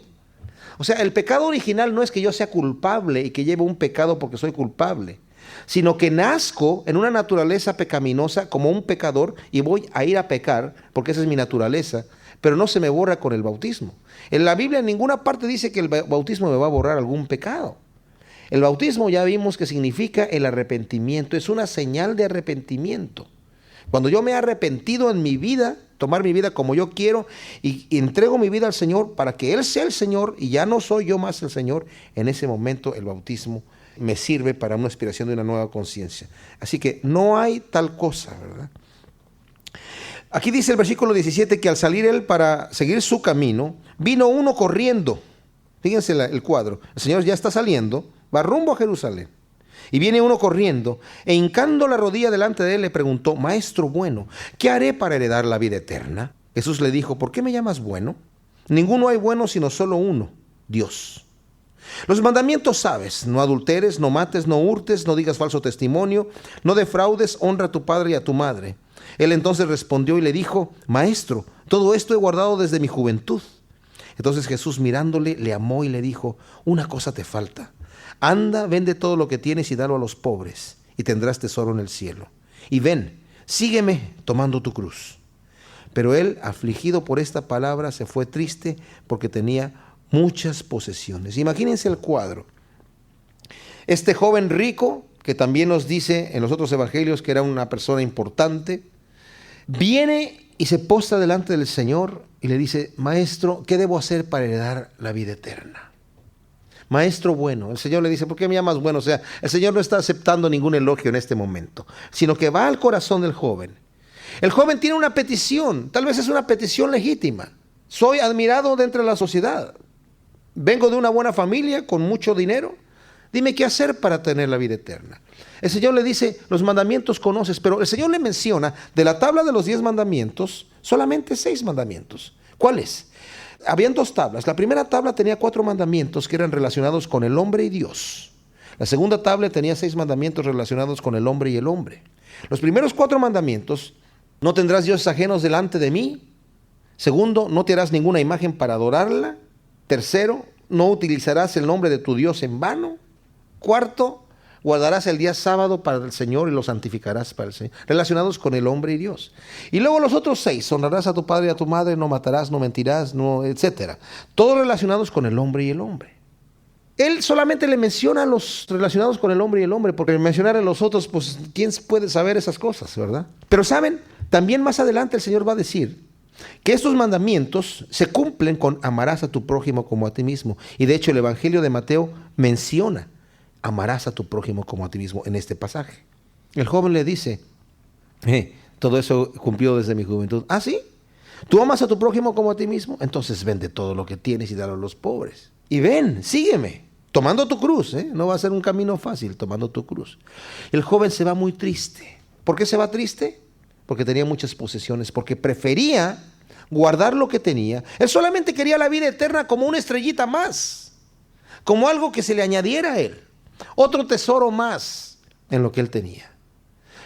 O sea, el pecado original no es que yo sea culpable y que lleve un pecado porque soy culpable, sino que nazco en una naturaleza pecaminosa como un pecador y voy a ir a pecar porque esa es mi naturaleza, pero no se me borra con el bautismo. En la Biblia en ninguna parte dice que el bautismo me va a borrar algún pecado. El bautismo ya vimos que significa el arrepentimiento, es una señal de arrepentimiento. Cuando yo me he arrepentido en mi vida, tomar mi vida como yo quiero y entrego mi vida al Señor para que Él sea el Señor y ya no soy yo más el Señor, en ese momento el bautismo me sirve para una aspiración de una nueva conciencia. Así que no hay tal cosa, ¿verdad? Aquí dice el versículo 17 que al salir él para seguir su camino, vino uno corriendo. Fíjense el cuadro. El Señor ya está saliendo, va rumbo a Jerusalén. Y viene uno corriendo e hincando la rodilla delante de él le preguntó: Maestro bueno, ¿qué haré para heredar la vida eterna? Jesús le dijo: ¿por qué me llamas bueno? Ninguno hay bueno sino solo uno, Dios. Los mandamientos sabes: no adulteres, no mates, no hurtes, no digas falso testimonio, no defraudes, honra a tu padre y a tu madre. Él entonces respondió y le dijo: Maestro, todo esto he guardado desde mi juventud. Entonces Jesús mirándole le amó y le dijo: una cosa te falta. Anda, vende todo lo que tienes y dalo a los pobres, y tendrás tesoro en el cielo. Y ven, sígueme tomando tu cruz. Pero él, afligido por esta palabra, se fue triste porque tenía muchas posesiones. Imagínense el cuadro. Este joven rico, que también nos dice en los otros evangelios que era una persona importante, viene y se postra delante del Señor y le dice: Maestro, ¿qué debo hacer para heredar la vida eterna? Maestro bueno. El Señor le dice: ¿por qué me llamas bueno? O sea, el Señor no está aceptando ningún elogio en este momento, sino que va al corazón del joven. El joven tiene una petición, tal vez es una petición legítima. Soy admirado dentro de la sociedad. Vengo de una buena familia con mucho dinero. Dime qué hacer para tener la vida eterna. El Señor le dice: los mandamientos conoces, pero el Señor le menciona de la tabla de los 10 mandamientos, solamente 6 mandamientos. ¿Cuáles? Habían 2 tablas. La primera tabla tenía 4 mandamientos que eran relacionados con el hombre y Dios. La segunda tabla tenía 6 mandamientos relacionados con el hombre y el hombre. Los primeros 4 mandamientos: no tendrás dioses ajenos delante de mí. Segundo, no te harás ninguna imagen para adorarla. Tercero, no utilizarás el nombre de tu Dios en vano. Cuarto, guardarás el día sábado para el Señor y lo santificarás para el Señor. Relacionados con el hombre y Dios. Y luego los otros 6, honrarás a tu padre y a tu madre, no matarás, no mentirás, no, etcétera. Todos relacionados con el hombre y el hombre. Él solamente le menciona a los relacionados con el hombre y el hombre, porque mencionar a los otros, pues, ¿quién puede saber esas cosas, verdad? Pero saben, también más adelante el Señor va a decir que estos mandamientos se cumplen con amarás a tu prójimo como a ti mismo. Y de hecho el Evangelio de Mateo menciona amarás a tu prójimo como a ti mismo en este pasaje. El joven le dice, todo eso cumplió desde mi juventud. ¿Ah, sí? ¿Tú amas a tu prójimo como a ti mismo? Entonces vende todo lo que tienes y dalo a los pobres. Y ven, sígueme, tomando tu cruz. No va a ser un camino fácil, tomando tu cruz. El joven se va muy triste. ¿Por qué se va triste? Porque tenía muchas posesiones, porque prefería guardar lo que tenía. Él solamente quería la vida eterna como una estrellita más, como algo que se le añadiera a él, otro tesoro más en lo que él tenía.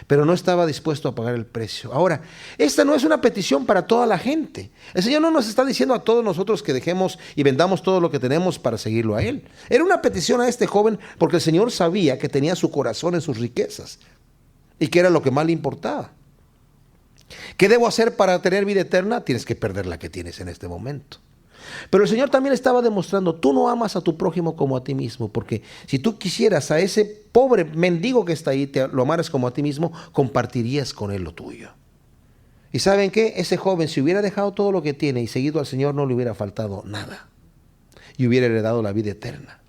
Pero no estaba dispuesto a pagar el precio. Ahora, esta no es una petición para toda la gente. El Señor no nos está diciendo a todos nosotros que dejemos y vendamos todo lo que tenemos para seguirlo a Él. Era una petición a este joven porque el Señor sabía que tenía su corazón en sus riquezas y que era lo que más le importaba. ¿Qué debo hacer para tener vida eterna? Tienes que perder la que tienes en este momento. Pero el Señor también estaba demostrando, tú no amas a tu prójimo como a ti mismo, porque si tú quisieras a ese pobre mendigo que está ahí, lo amaras como a ti mismo, compartirías con él lo tuyo. ¿Y saben qué? Ese joven, si hubiera dejado todo lo que tiene y seguido al Señor, no le hubiera faltado nada. Y hubiera heredado la vida eterna.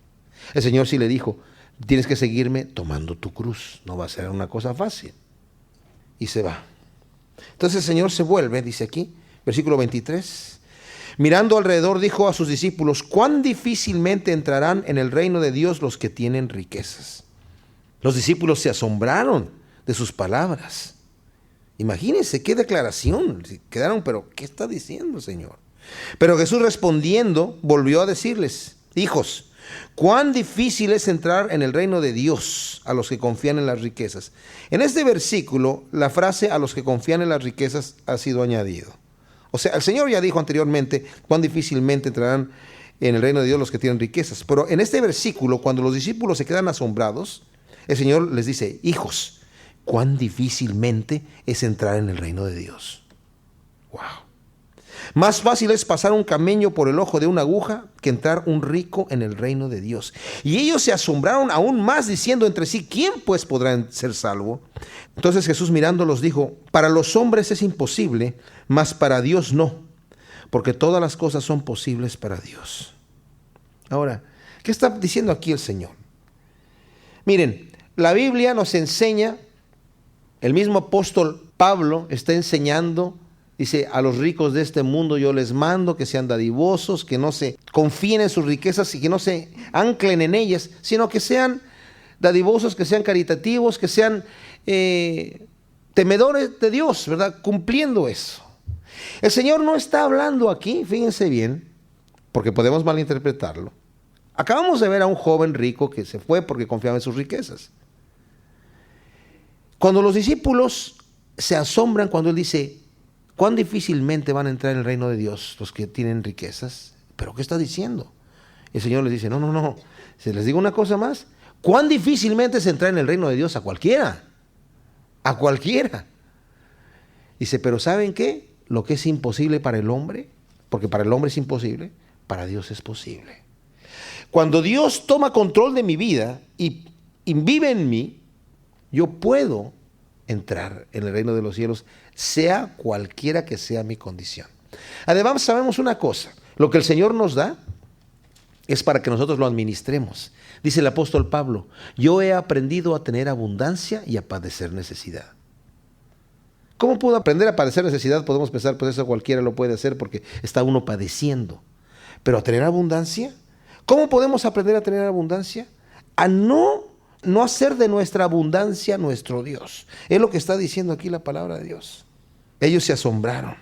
El Señor sí le dijo, tienes que seguirme tomando tu cruz. No va a ser una cosa fácil. Y se va. Entonces el Señor se vuelve, dice aquí, versículo 23. Mirando alrededor, dijo a sus discípulos, cuán difícilmente entrarán en el reino de Dios los que tienen riquezas. Los discípulos se asombraron de sus palabras. Imagínense qué declaración. Quedaron, pero ¿qué está diciendo, Señor? Pero Jesús respondiendo, volvió a decirles, hijos, cuán difícil es entrar en el reino de Dios a los que confían en las riquezas. En este versículo, la frase a los que confían en las riquezas ha sido añadido. O sea, el Señor ya dijo anteriormente cuán difícilmente entrarán en el reino de Dios los que tienen riquezas. Pero en este versículo, cuando los discípulos se quedan asombrados, el Señor les dice, hijos, cuán difícilmente es entrar en el reino de Dios. Wow. Más fácil es pasar un camello por el ojo de una aguja que entrar un rico en el reino de Dios. Y ellos se asombraron aún más diciendo entre sí, ¿quién pues podrá ser salvo? Entonces Jesús mirándolos dijo, para los hombres es imposible, mas para Dios no, porque todas las cosas son posibles para Dios. Ahora, ¿qué está diciendo aquí el Señor? Miren, la Biblia nos enseña, el mismo apóstol Pablo está enseñando, dice, a los ricos de este mundo yo les mando que sean dadivosos, que no se confíen en sus riquezas y que no se anclen en ellas, sino que sean dadivosos, que sean caritativos, que sean temedores de Dios, ¿verdad? Cumpliendo eso. El Señor no está hablando aquí, fíjense bien, porque podemos malinterpretarlo. Acabamos de ver a un joven rico que se fue porque confiaba en sus riquezas. Cuando los discípulos se asombran cuando Él dice, ¿cuán difícilmente van a entrar en el reino de Dios los que tienen riquezas? ¿Pero qué está diciendo? Y el Señor les dice, no. Se les digo una cosa más. ¿Cuán difícilmente es entrar en el reino de Dios? A cualquiera. A cualquiera. Dice, pero ¿saben qué? Lo que es imposible para el hombre, porque para el hombre es imposible, para Dios es posible. Cuando Dios toma control de mi vida y vive en mí, yo puedo entrar en el reino de los cielos, sea cualquiera que sea mi condición. Además, sabemos una cosa, lo que el Señor nos da es para que nosotros lo administremos. Dice el apóstol Pablo, yo he aprendido a tener abundancia y a padecer necesidad. ¿Cómo puedo aprender a padecer necesidad? Podemos pensar, pues eso cualquiera lo puede hacer porque está uno padeciendo. Pero a tener abundancia, ¿cómo podemos aprender a tener abundancia? A no hacer de nuestra abundancia nuestro Dios. Es lo que está diciendo aquí la palabra de Dios. Ellos se asombraron.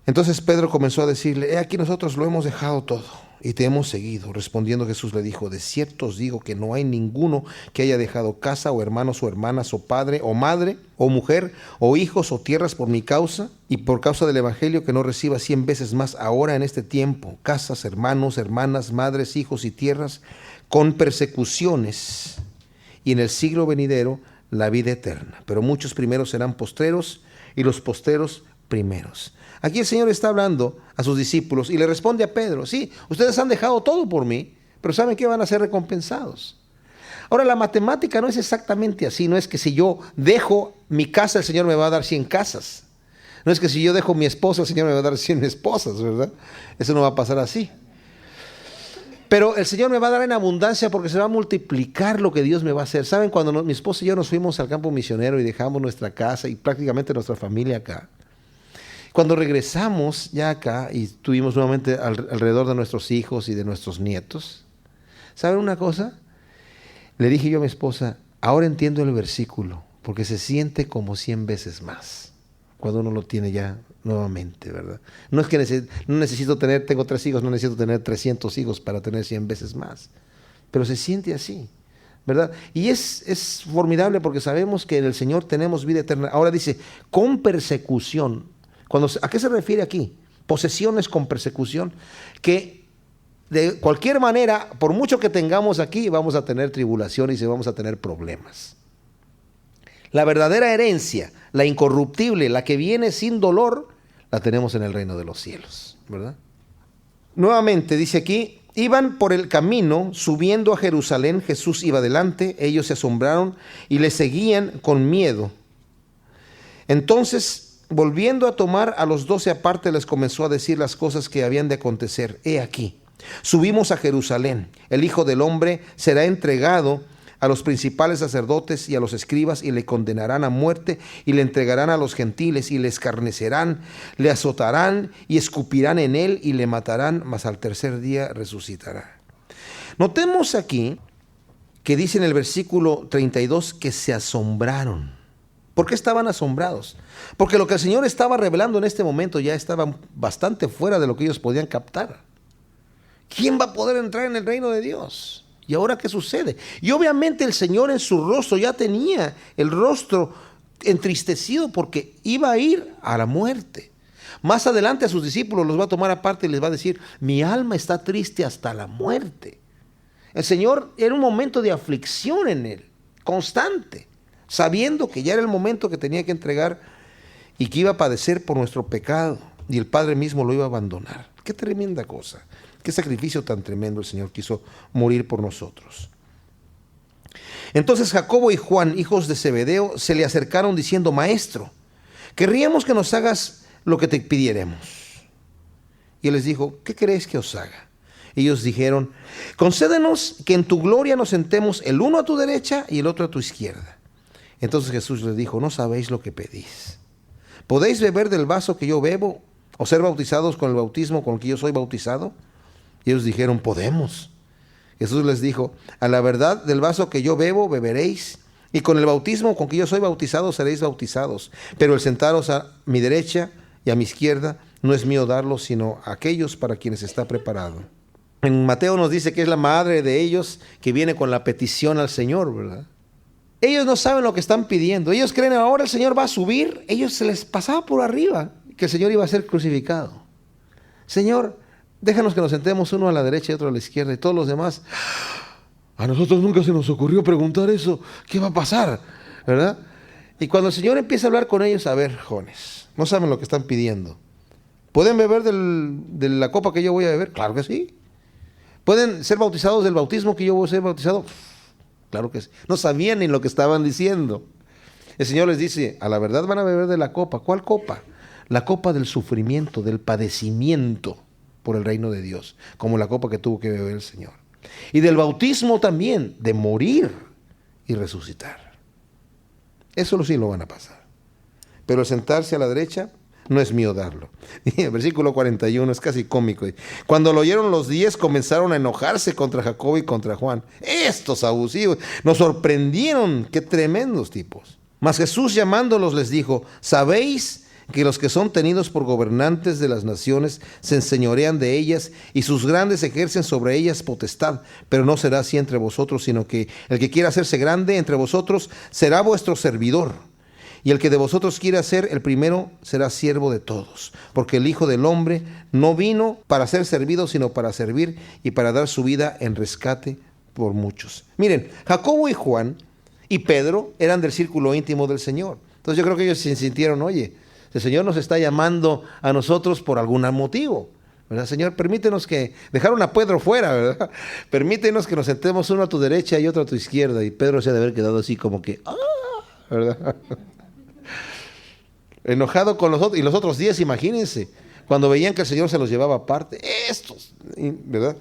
Entonces Pedro comenzó a decirle, aquí nosotros lo hemos dejado todo y te hemos seguido. Respondiendo Jesús le dijo, de cierto os digo que no hay ninguno que haya dejado casa o hermanos o hermanas o padre o madre o mujer o hijos o tierras por mi causa y por causa del evangelio que no reciba 100 veces más ahora en este tiempo, casas, hermanos, hermanas, madres, hijos y tierras con persecuciones y en el siglo venidero la vida eterna. Pero muchos primeros serán postreros y los postreros primeros. Aquí el Señor está hablando a sus discípulos y le responde a Pedro: sí, ustedes han dejado todo por mí, pero ¿saben qué? Van a ser recompensados. Ahora, la matemática no es exactamente así. No es que si yo dejo mi casa, el Señor me va a dar 100 casas. No es que si yo dejo mi esposa, el Señor me va a dar 100 esposas, ¿verdad? Eso no va a pasar así. Pero el Señor me va a dar en abundancia porque se va a multiplicar lo que Dios me va a hacer. ¿Saben? Cuando mi esposa y yo nos fuimos al campo misionero y dejamos nuestra casa y prácticamente nuestra familia acá, cuando regresamos ya acá y tuvimos nuevamente alrededor de nuestros hijos y de nuestros nietos, ¿saben una cosa? Le dije yo a mi esposa: ahora entiendo el versículo, porque se siente como 100 veces más cuando uno lo tiene ya nuevamente, ¿verdad? No es que no necesito tener, tengo 3 hijos, no necesito tener 300 hijos para tener 100 veces más, pero se siente así, ¿verdad? Y es formidable porque sabemos que en el Señor tenemos vida eterna. Ahora dice, con persecución. ¿A qué se refiere aquí? Posesiones con persecución, que de cualquier manera, por mucho que tengamos aquí, vamos a tener tribulaciones y vamos a tener problemas. La verdadera herencia, la incorruptible, la que viene sin dolor, la tenemos en el reino de los cielos, ¿verdad? Nuevamente dice aquí, iban por el camino subiendo a Jerusalén, Jesús iba delante, ellos se asombraron y le seguían con miedo. Entonces, volviendo a tomar a los 12 aparte, les comenzó a decir las cosas que habían de acontecer. He aquí, subimos a Jerusalén, el Hijo del Hombre será entregado a los principales sacerdotes y a los escribas, y le condenarán a muerte, y le entregarán a los gentiles, y le escarnecerán, le azotarán, y escupirán en él, y le matarán, mas al tercer día resucitará. Notemos aquí que dice en el versículo 32 que se asombraron. ¿Por qué estaban asombrados? Porque lo que el Señor estaba revelando en este momento ya estaba bastante fuera de lo que ellos podían captar. ¿Quién va a poder entrar en el reino de Dios? ¿Y ahora qué sucede? Y obviamente el Señor en su rostro ya tenía el rostro entristecido porque iba a ir a la muerte. Más adelante a sus discípulos los va a tomar aparte y les va a decir: mi alma está triste hasta la muerte. El Señor era un momento de aflicción en él, constante, sabiendo que ya era el momento que tenía que entregar y que iba a padecer por nuestro pecado, y el Padre mismo lo iba a abandonar. Qué tremenda cosa. Qué sacrificio tan tremendo el Señor quiso morir por nosotros. Entonces Jacobo y Juan, hijos de Zebedeo, se le acercaron diciendo: Maestro, querríamos que nos hagas lo que te pidiéremos. Y él les dijo: ¿qué queréis que os haga? Ellos dijeron: concédenos que en tu gloria nos sentemos el uno a tu derecha y el otro a tu izquierda. Entonces Jesús les dijo: no sabéis lo que pedís. ¿Podéis beber del vaso que yo bebo o ser bautizados con el bautismo con el que yo soy bautizado? Y ellos dijeron: podemos. Jesús les dijo: a la verdad del vaso que yo bebo, beberéis, y con el bautismo con que yo soy bautizado, seréis bautizados. Pero el sentaros a mi derecha y a mi izquierda no es mío darlo, sino a aquellos para quienes está preparado. En Mateo nos dice que es la madre de ellos que viene con la petición al Señor, ¿verdad? Ellos no saben lo que están pidiendo. Ellos creen ahora el Señor va a subir. Ellos se les pasaba por arriba que el Señor iba a ser crucificado. Señor, déjanos que nos sentemos uno a la derecha y otro a la izquierda, y todos los demás. A nosotros nunca se nos ocurrió preguntar eso. ¿Qué va a pasar? ¿Verdad? Y cuando el Señor empieza a hablar con ellos: a ver, jóvenes, no saben lo que están pidiendo. ¿Pueden beber de la copa que yo voy a beber? Claro que sí. ¿Pueden ser bautizados del bautismo que yo voy a ser bautizado? Claro que sí. No sabían ni lo que estaban diciendo. El Señor les dice: a la verdad van a beber de la copa. ¿Cuál copa? La copa del sufrimiento, del padecimiento por el reino de Dios, como la copa que tuvo que beber el Señor. Y del bautismo también, de morir y resucitar. Eso sí lo van a pasar. Pero el sentarse a la derecha no es mío darlo. Y el versículo 41 es casi cómico. Cuando lo oyeron los 10, comenzaron a enojarse contra Jacobo y contra Juan. Estos abusivos nos sorprendieron. Qué tremendos tipos. Mas Jesús, llamándolos, les dijo: ¿sabéis que los que son tenidos por gobernantes de las naciones se enseñorean de ellas, y sus grandes ejercen sobre ellas potestad? Pero no será así entre vosotros, sino que el que quiera hacerse grande entre vosotros será vuestro servidor. Y el que de vosotros quiera ser el primero será siervo de todos. Porque el Hijo del Hombre no vino para ser servido, sino para servir y para dar su vida en rescate por muchos. Miren, Jacobo y Juan y Pedro eran del círculo íntimo del Señor. Entonces yo creo que ellos se sintieron, oye, el Señor nos está llamando a nosotros por algún motivo, ¿verdad? Señor, permítenos que, dejaron a Pedro fuera, ¿verdad? Permítenos que nos sentemos uno a tu derecha y otro a tu izquierda. Y Pedro se ha de haber quedado así como que, ¿verdad? Enojado con los otros, y los otros 10, imagínense, cuando veían que el Señor se los llevaba aparte, estos, ¿verdad?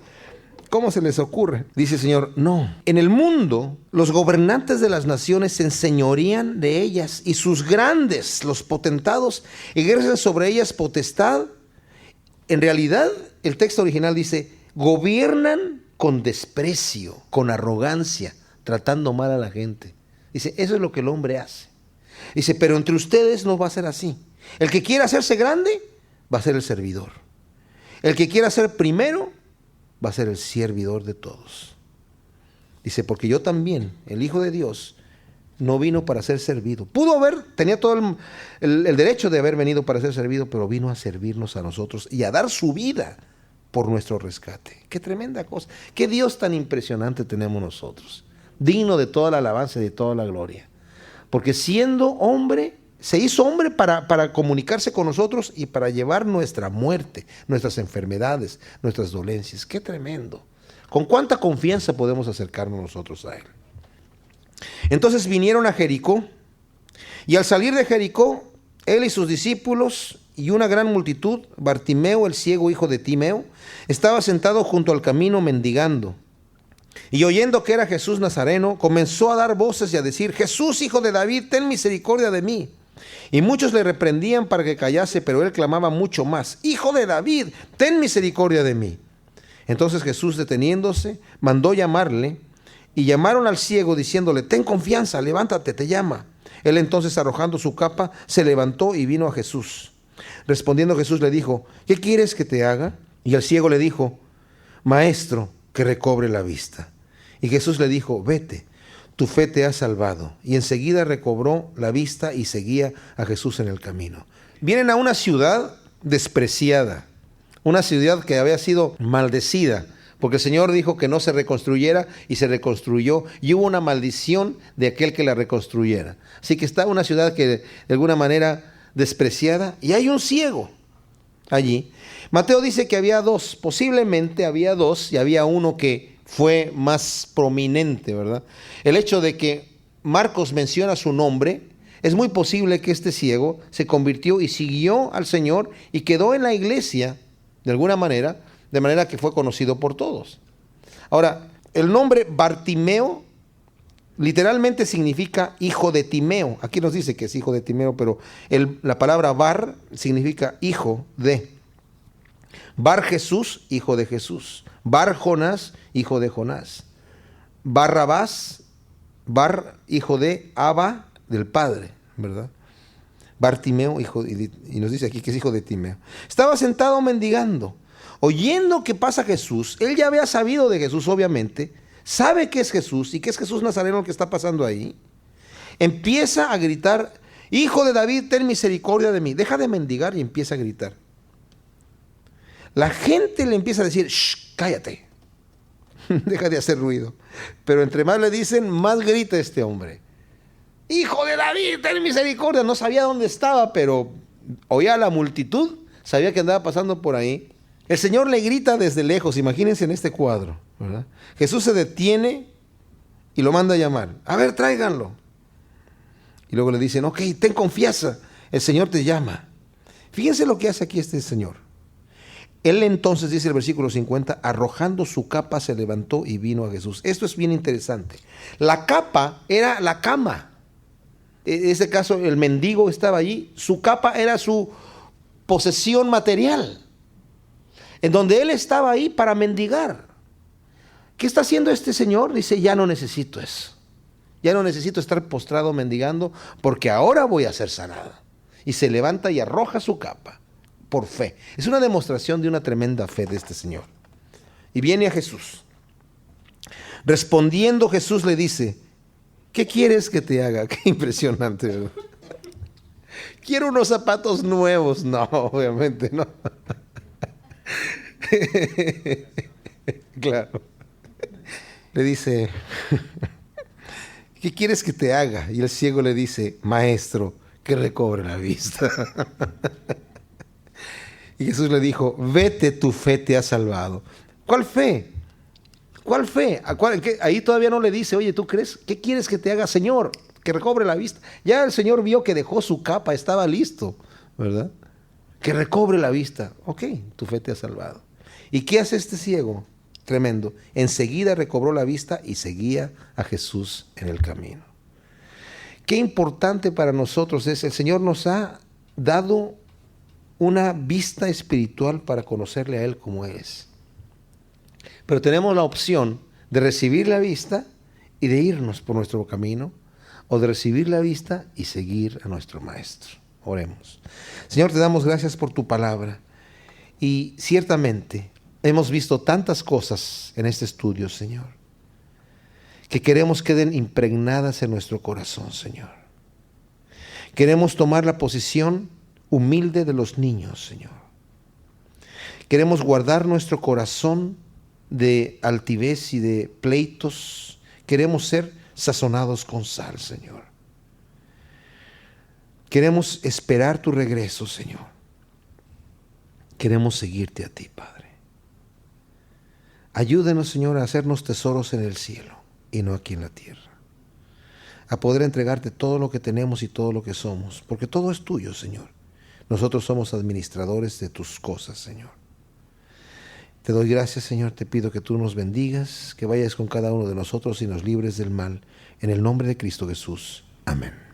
¿Cómo se les ocurre? Dice el Señor, no. En el mundo, los gobernantes de las naciones se enseñorían de ellas, y sus grandes, los potentados, ejercen sobre ellas potestad. En realidad, el texto original dice, gobiernan con desprecio, con arrogancia, tratando mal a la gente. Dice, eso es lo que el hombre hace. Dice, pero entre ustedes no va a ser así. El que quiera hacerse grande, va a ser el servidor. El que quiera ser primero, va a ser el servidor de todos. Dice, porque yo también, el Hijo de Dios, no vino para ser servido. Tenía todo el derecho de haber venido para ser servido, pero vino a servirnos a nosotros y a dar su vida por nuestro rescate. Qué tremenda cosa. Qué Dios tan impresionante tenemos nosotros. Digno de toda la alabanza y de toda la gloria. Porque siendo hombre, se hizo hombre para comunicarse con nosotros y para llevar nuestra muerte, nuestras enfermedades, nuestras dolencias. ¡Qué tremendo! ¿Con cuánta confianza podemos acercarnos nosotros a Él? Entonces vinieron a Jericó, y al salir de Jericó, Él y sus discípulos y una gran multitud, Bartimeo, el ciego hijo de Timeo, estaba sentado junto al camino mendigando. Y oyendo que era Jesús Nazareno, comenzó a dar voces y a decir, Jesús, hijo de David, ten misericordia de mí. Y muchos le reprendían para que callase, pero él clamaba mucho más, Hijo de David, ten misericordia de mí. Entonces Jesús, deteniéndose, mandó llamarle, y llamaron al ciego diciéndole, ten confianza, levántate, te llama. Él entonces, arrojando su capa, se levantó y vino a Jesús. Respondiendo Jesús le dijo, ¿qué quieres que te haga? Y el ciego le dijo, Maestro, que recobre la vista. Y Jesús le dijo, vete, tu fe te ha salvado. Y enseguida recobró la vista y seguía a Jesús en el camino. Vienen a una ciudad despreciada, una ciudad que había sido maldecida, porque el Señor dijo que no se reconstruyera y se reconstruyó, y hubo una maldición de aquel que la reconstruyera. Así que está una ciudad que de alguna manera despreciada, y hay un ciego allí. Mateo dice que había dos, posiblemente había dos, y había uno que fue más prominente, ¿verdad? El hecho de que Marcos menciona su nombre, es muy posible que este ciego se convirtió y siguió al Señor y quedó en la iglesia, de alguna manera, de manera que fue conocido por todos. Ahora, el nombre Bartimeo literalmente significa hijo de Timeo. Aquí nos dice que es hijo de Timeo, pero la palabra Bar significa hijo de. Bar Jesús, hijo de Jesús. Bar Jonás, hijo de Jonás. Barrabás, Bar, hijo de Abba, del Padre, ¿verdad? Bartimeo, hijo, y nos dice aquí que es hijo de Timeo. Estaba sentado mendigando. Oyendo que pasa Jesús, él ya había sabido de Jesús, obviamente, sabe que es Jesús y que es Jesús Nazareno el que está pasando ahí. Empieza a gritar, Hijo de David, ten misericordia de mí. Deja de mendigar y empieza a gritar. La gente le empieza a decir, shh, cállate, deja de hacer ruido. Pero entre más le dicen, más grita este hombre. Hijo de David, ten misericordia. No sabía dónde estaba, pero oía a la multitud, sabía que andaba pasando por ahí. El Señor le grita desde lejos, imagínense en este cuadro, ¿verdad? Jesús se detiene y lo manda a llamar. A ver, tráiganlo. Y luego le dicen, ok, ten confianza, el Señor te llama. Fíjense lo que hace aquí este Señor. Él entonces, dice el versículo 50, arrojando su capa se levantó y vino a Jesús. Esto es bien interesante. La capa era la cama. En este caso, el mendigo estaba allí. Su capa era su posesión material, en donde él estaba ahí para mendigar. ¿Qué está haciendo este señor? Dice, ya no necesito eso. Ya no necesito estar postrado mendigando, porque ahora voy a ser sanado. Y se levanta y arroja su capa por fe. Es una demostración de una tremenda fe de este señor. Y viene a Jesús. Respondiendo Jesús le dice, ¿qué quieres que te haga? Qué impresionante, ¿verdad? Quiero unos zapatos nuevos. No, obviamente no. Claro. Le dice, ¿qué quieres que te haga? Y el ciego le dice, maestro, que recobre la vista. Y Jesús le dijo, vete, tu fe te ha salvado. ¿Cuál fe? ¿Cuál fe? Ahí todavía no le dice, oye, ¿tú crees? ¿Qué quieres que te haga, Señor? Que recobre la vista. Ya el Señor vio que dejó su capa, estaba listo, ¿verdad? Que recobre la vista. Ok, tu fe te ha salvado. ¿Y qué hace este ciego? Tremendo. Enseguida recobró la vista y seguía a Jesús en el camino. Qué importante para nosotros es, el Señor nos ha dado una vista espiritual para conocerle a Él como es. Pero tenemos la opción de recibir la vista y de irnos por nuestro camino, o de recibir la vista y seguir a nuestro Maestro. Oremos. Señor, te damos gracias por tu palabra. Y ciertamente hemos visto tantas cosas en este estudio, Señor, que queremos queden impregnadas en nuestro corazón, Señor. Queremos tomar la posición humilde de los niños, Señor. Queremos guardar nuestro corazón de altivez y de pleitos. Queremos ser sazonados con sal, Señor. Queremos esperar tu regreso, Señor. Queremos seguirte a ti, Padre. Ayúdenos, Señor, a hacernos tesoros en el cielo y no aquí en la tierra. A poder entregarte todo lo que tenemos y todo lo que somos, porque todo es tuyo, Señor. Nosotros somos administradores de tus cosas, Señor. Te doy gracias, Señor. Te pido que tú nos bendigas, que vayas con cada uno de nosotros y nos libres del mal. En el nombre de Cristo Jesús. Amén.